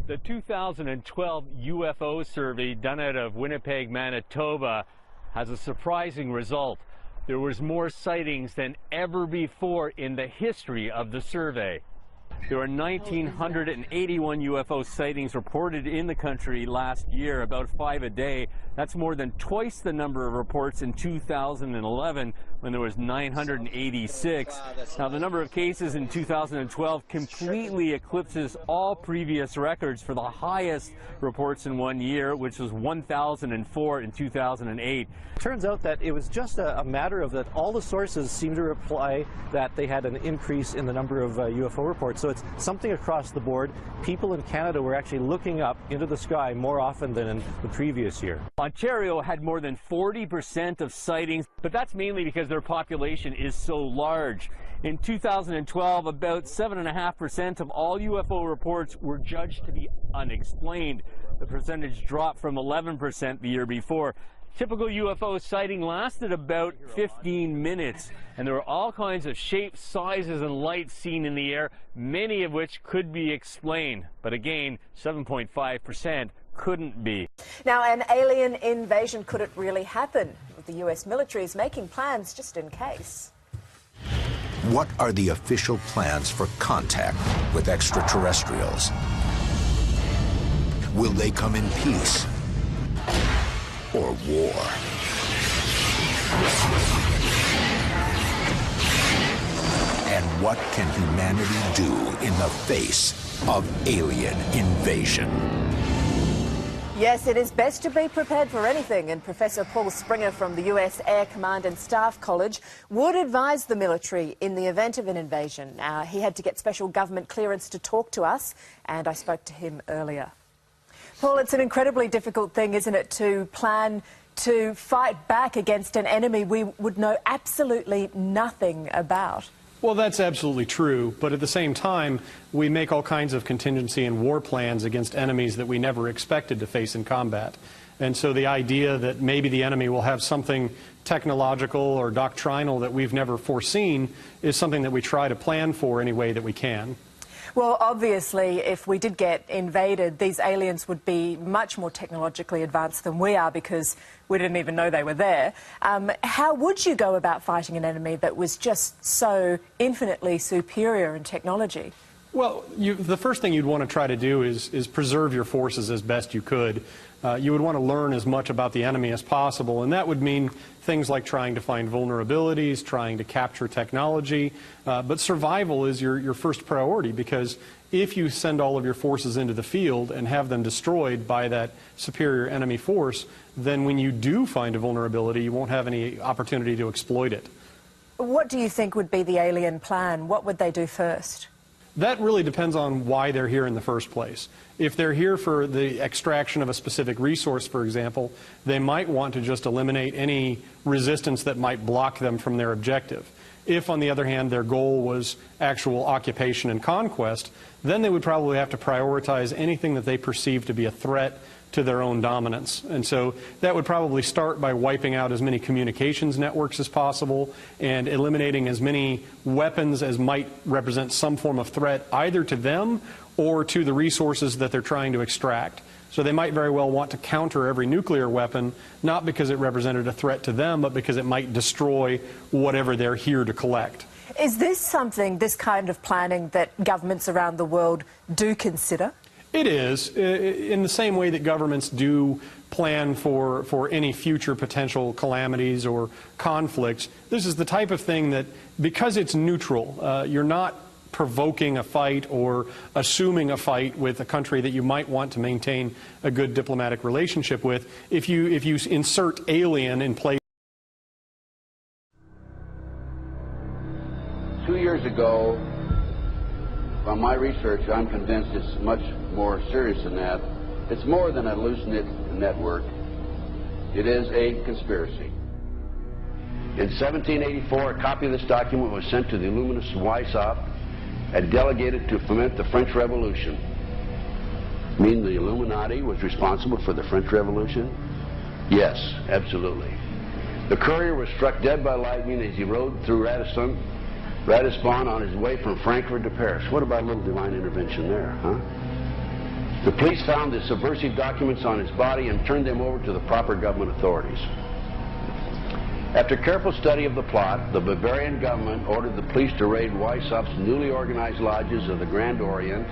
The 2012 UFO survey done out of Winnipeg, Manitoba has a surprising result. There was more sightings than ever before in the history of the survey. There were 1,981 UFO sightings reported in the country last year, about 5 a day. That's more than twice the number of reports in 2011, when there was 986. Now, the number of cases in 2012 completely eclipses all previous records for the highest reports in 1 year, which was 1,004 in 2008. Turns out that it was just a matter of that all the sources seem to reply that they had an increase in the number of UFO reports. So it's something across the board. People in Canada were actually looking up into the sky more often than in the previous year. Ontario had more than 40% of sightings, but that's mainly because their population is so large. In 2012, about 7.5% of all UFO reports were judged to be unexplained. The percentage dropped from 11% the year before. Typical UFO sighting lasted about 15 minutes, and there were all kinds of shapes, sizes, and lights seen in the air, many of which could be explained. But again, 7.5% couldn't be. Now, an alien invasion, could it really happen? The US military is making plans just in case. What are the official plans for contact with extraterrestrials? Will they come in peace or war? And what can humanity do in the face of alien invasion? Yes, it is best to be prepared for anything, and Professor Paul Springer from the US Air Command and Staff College would advise the military in the event of an invasion. He had to get special government clearance to talk to us, and I spoke to him earlier. Paul, it's an incredibly difficult thing, isn't it, to plan to fight back against an enemy we would know absolutely nothing about? Well, that's absolutely true, but at the same time, we make all kinds of contingency and war plans against enemies that we never expected to face in combat. And so the idea that maybe the enemy will have something technological or doctrinal that we've never foreseen is something that we try to plan for any way that we can. Well, obviously, if we did get invaded, these aliens would be much more technologically advanced than we are because we didn't even know they were there. How would you go about fighting an enemy that was just so infinitely superior in technology? Well, the first thing you'd want to try to do is preserve your forces as best you could. You would want to learn as much about the enemy as possible, and that would mean things like trying to find vulnerabilities, trying to capture technology, but survival is your first priority, because if you send all of your forces into the field and have them destroyed by that superior enemy force, then when you do find a vulnerability, you won't have any opportunity to exploit it. What do you think would be the alien plan? What would they do first? That really depends on why they're here in the first place. If they're here for the extraction of a specific resource, for example, they might want to just eliminate any resistance that might block them from their objective. If, on the other hand, their goal was actual occupation and conquest, then they would probably have to prioritize anything that they perceive to be a threat to their own dominance. And so that would probably start by wiping out as many communications networks as possible and eliminating as many weapons as might represent some form of threat either to them or to the resources that they're trying to extract. So they might very well want to counter every nuclear weapon, not because it represented a threat to them, but because it might destroy whatever they're here to collect. Is this something, this kind of planning, that governments around the world do consider? It is, in the same way that governments do plan for any future potential calamities or conflicts. This is the type of thing that, because it's neutral, you're not provoking a fight or assuming a fight with a country that you might want to maintain a good diplomatic relationship with. If you insert alien in place. 2 years ago, from my research, I'm convinced it's much more serious than that. It's more than a loose-knit network. It is a conspiracy. In 1784, a copy of this document was sent to the illuminist Weishaupt and delegated to foment the French Revolution. Mean the Illuminati was responsible for the French Revolution? Yes, absolutely. The courier was struck dead by lightning as he rode through Ratisbon on his way from Frankfurt to Paris. What about a little divine intervention there, huh? The police found the subversive documents on his body and turned them over to the proper government authorities. After careful study of the plot, the Bavarian government ordered the police to raid Weishaupt's newly organized lodges of the Grand Orient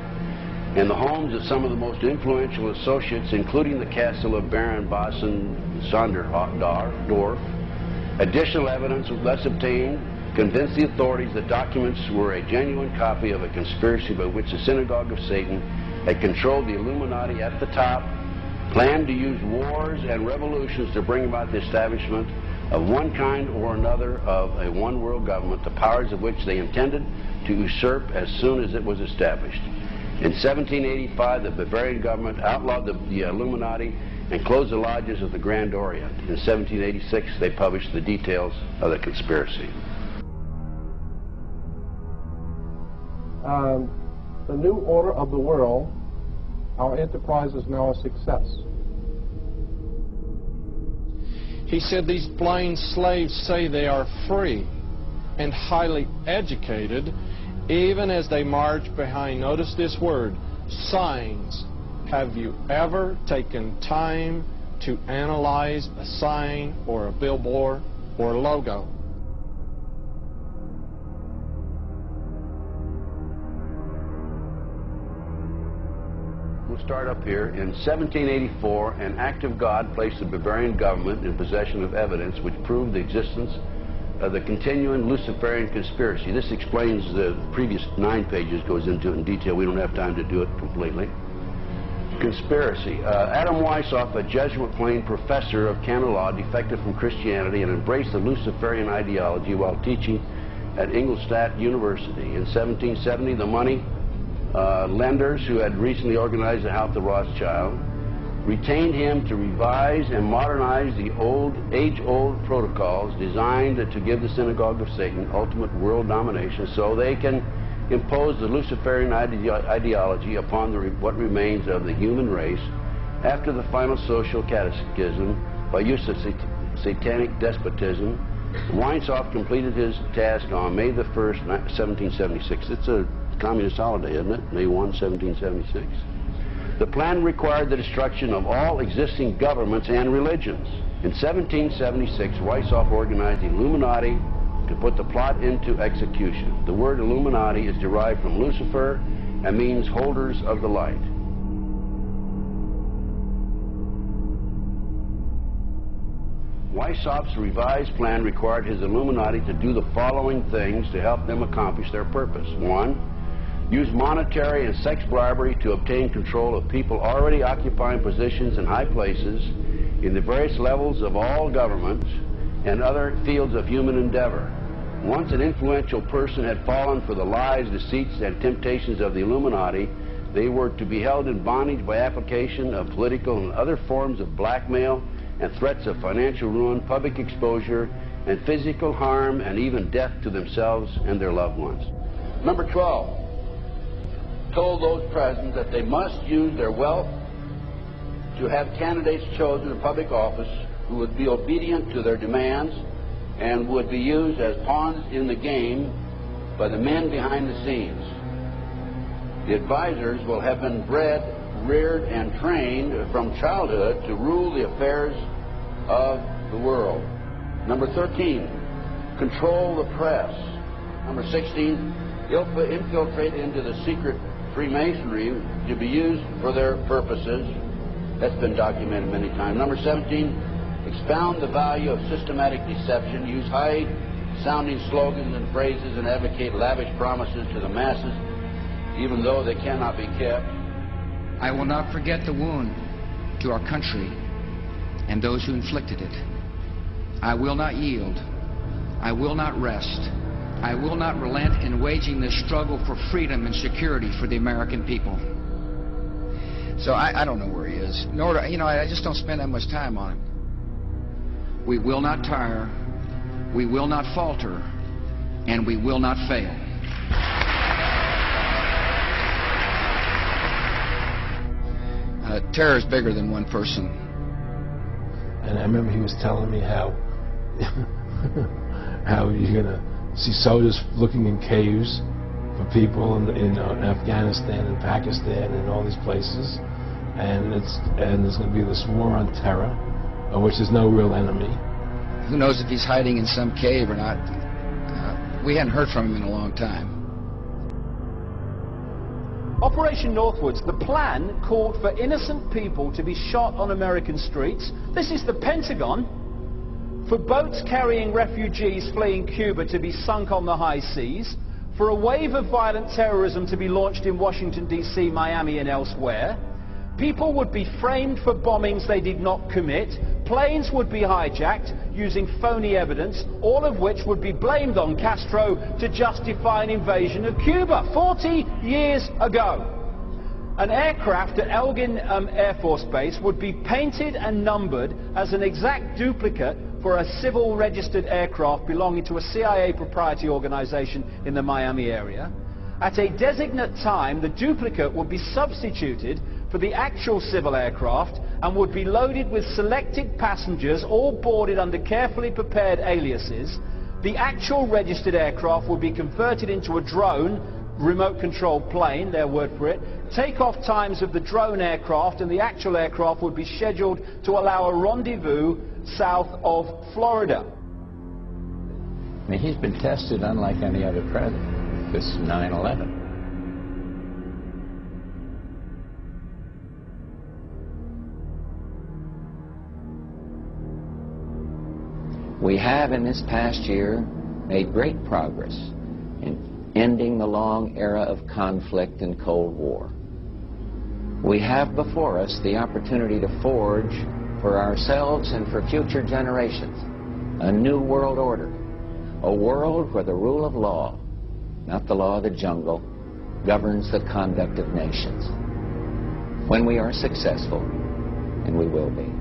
and the homes of some of the most influential associates, including the castle of Baron Basen-Sonderdorf. Additional evidence thus obtained convinced the authorities that documents were a genuine copy of a conspiracy by which the Synagogue of Satan had controlled the Illuminati at the top, planned to use wars and revolutions to bring about the establishment of one kind or another of a one-world government, the powers of which they intended to usurp as soon as it was established. In 1785, the Bavarian government outlawed the Illuminati and closed the lodges of the Grand Orient. In 1786, they published the details of the conspiracy. The new order of the world, our enterprise is now a success. He said these blind slaves say they are free and highly educated, even as they march behind, notice this word, signs. Have you ever taken time to analyze a sign or a billboard or a logo? We'll start up here. In 1784, an act of God placed the Bavarian government in possession of evidence which proved the existence of the continuing Luciferian conspiracy. This explains the previous 9 pages, goes into it in detail. We don't have time to do it completely. Conspiracy. Adam Weishaupt, a Jesuit-trained professor of canon law, defected from Christianity and embraced the Luciferian ideology while teaching at Ingolstadt University. In 1770, the money lenders who had recently organized the House of Rothschild retained him to revise and modernize the age-old protocols designed to give the Synagogue of Satan ultimate world domination so they can impose the Luciferian ideology upon what remains of the human race after the final social cataclysm by use of satanic despotism. Weishaupt completed his task on May the 1st, 1776. It's a communist holiday, isn't it? May 1, 1776. The plan required the destruction of all existing governments and religions. In 1776, Weishaupt organized the Illuminati to put the plot into execution. The word Illuminati is derived from Lucifer and means holders of the light. Weishaupt's revised plan required his Illuminati to do the following things to help them accomplish their purpose. 1. Use monetary and sex bribery to obtain control of people already occupying positions in high places in the various levels of all governments and other fields of human endeavor. Once an influential person had fallen for the lies, deceits, and temptations of the Illuminati, they were to be held in bondage by application of political and other forms of blackmail and threats of financial ruin, public exposure, and physical harm, and even death to themselves and their loved ones. Number 12. Told those present that they must use their wealth to have candidates chosen to public office who would be obedient to their demands and would be used as pawns in the game by the men behind the scenes. The advisors will have been bred, reared, and trained from childhood to rule the affairs of the world. Number 13, control the press. Number 16, infiltrate into the secret Freemasonry to be used for their purposes. That's been documented many times. Number 17, expound the value of systematic deception, use high-sounding slogans and phrases, and advocate lavish promises to the masses, even though they cannot be kept. I will not forget the wound to our country and those who inflicted it. I will not yield. I will not rest. I will not relent in waging this struggle for freedom and security for the American people. So I don't know where he is. Nor do, I just don't spend that much time on him. We will not tire. We will not falter. And we will not fail. Terror is bigger than one person. And I remember he was telling me how you're going to see soldiers looking in caves for people in Afghanistan and Pakistan and all these places, and there's going to be this war on terror, of which there's no real enemy. Who knows if he's hiding in some cave or not? We hadn't heard from him in a long time. Operation Northwoods, the plan called for innocent people to be shot on American streets. This is the Pentagon. For boats carrying refugees fleeing Cuba to be sunk on the high seas, for a wave of violent terrorism to be launched in Washington, D.C., Miami, and elsewhere. People would be framed for bombings they did not commit, planes would be hijacked using phony evidence, all of which would be blamed on Castro to justify an invasion of Cuba 40 years ago. An aircraft at Elgin Air Force Base would be painted and numbered as an exact duplicate for a civil registered aircraft belonging to a CIA proprietary organization in the Miami area. At a designate time, the duplicate would be substituted for the actual civil aircraft and would be loaded with selected passengers, all boarded under carefully prepared aliases. The actual registered aircraft would be converted into a drone, remote-controlled plane, their word for it. Takeoff times of the drone aircraft and the actual aircraft would be scheduled to allow a rendezvous south of Florida. I mean, he's been tested unlike any other president. This 9/11. We have in this past year made great progress in ending the long era of conflict and Cold War. We have before us the opportunity to forge for ourselves and for future generations a new world order, a world where the rule of law, not the law of the jungle, governs the conduct of nations. When we are successful, and we will be.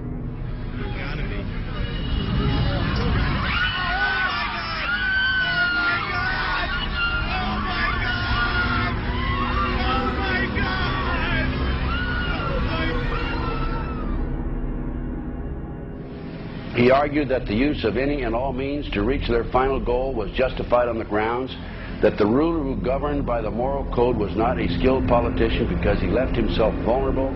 He argued that the use of any and all means to reach their final goal was justified on the grounds that the ruler who governed by the moral code was not a skilled politician because he left himself vulnerable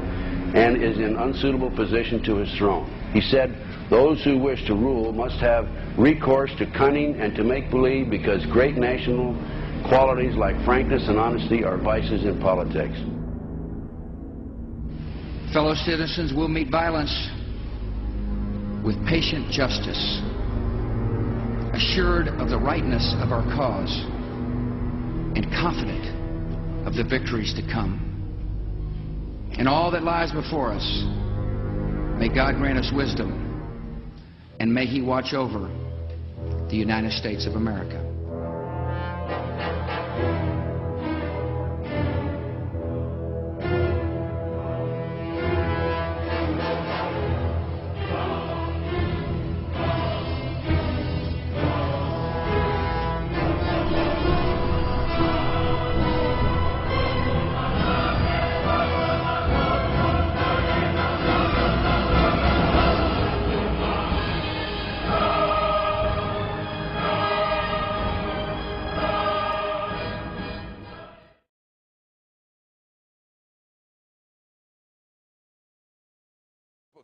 and is in unsuitable position to his throne. He said, those who wish to rule must have recourse to cunning and to make-believe because great national qualities like frankness and honesty are vices in politics. Fellow citizens will meet violence with patient justice, assured of the rightness of our cause, and confident of the victories to come. In all that lies before us, may God grant us wisdom, and may He watch over the United States of America.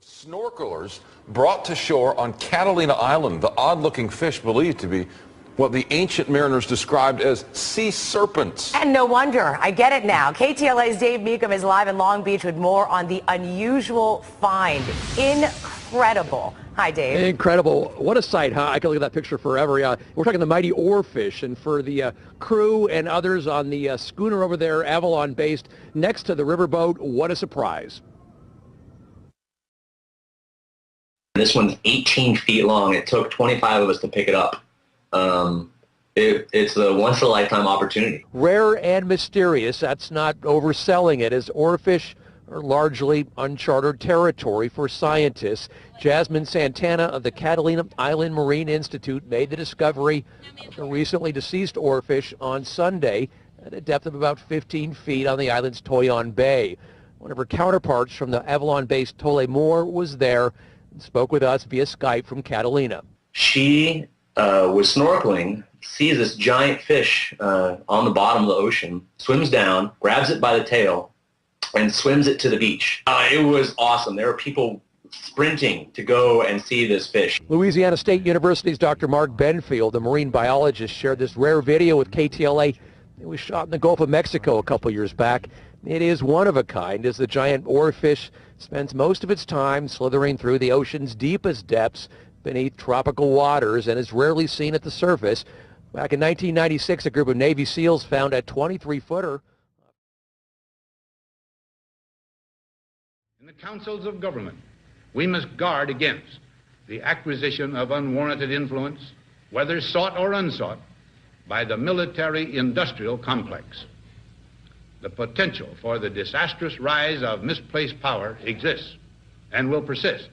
Snorkelers brought to shore on Catalina Island the odd-looking fish believed to be what the ancient mariners described as sea serpents. And no wonder. I get it now. KTLA's Dave Meekum is live in Long Beach with more on the unusual find. Incredible. Hi, Dave. Incredible. What a sight, huh? I can look at that picture forever. Yeah, we're talking the mighty oarfish, and for the crew and others on the schooner over there, Avalon based next to the riverboat, what a surprise. This one's 18 feet long. It took 25 of us to pick it up. It's a once-in-a-lifetime opportunity. Rare and mysterious, that's not overselling it, as oarfish are largely uncharted territory for scientists. Jasmine Santana of the Catalina Island Marine Institute made the discovery of the recently deceased oarfish on Sunday at a depth of about 15 feet on the island's Toyon Bay. One of her counterparts from the Avalon-based Tole Moore was there and spoke with us via Skype from Catalina. She was snorkeling, sees this giant fish on the bottom of the ocean, swims down, grabs it by the tail, and swims it to the beach. It was awesome. There were people sprinting to go and see this fish. Louisiana State University's Dr. Mark Benfield, the marine biologist, shared this rare video with KTLA. It was shot in the Gulf of Mexico a couple years back. It is one of a kind, as the giant oarfish spends most of its time slithering through the ocean's deepest depths beneath tropical waters and is rarely seen at the surface. Back in 1996, a group of Navy SEALs found a 23-footer. In the councils of government, we must guard against the acquisition of unwarranted influence, whether sought or unsought, by the military-industrial complex. The potential for the disastrous rise of misplaced power exists and will persist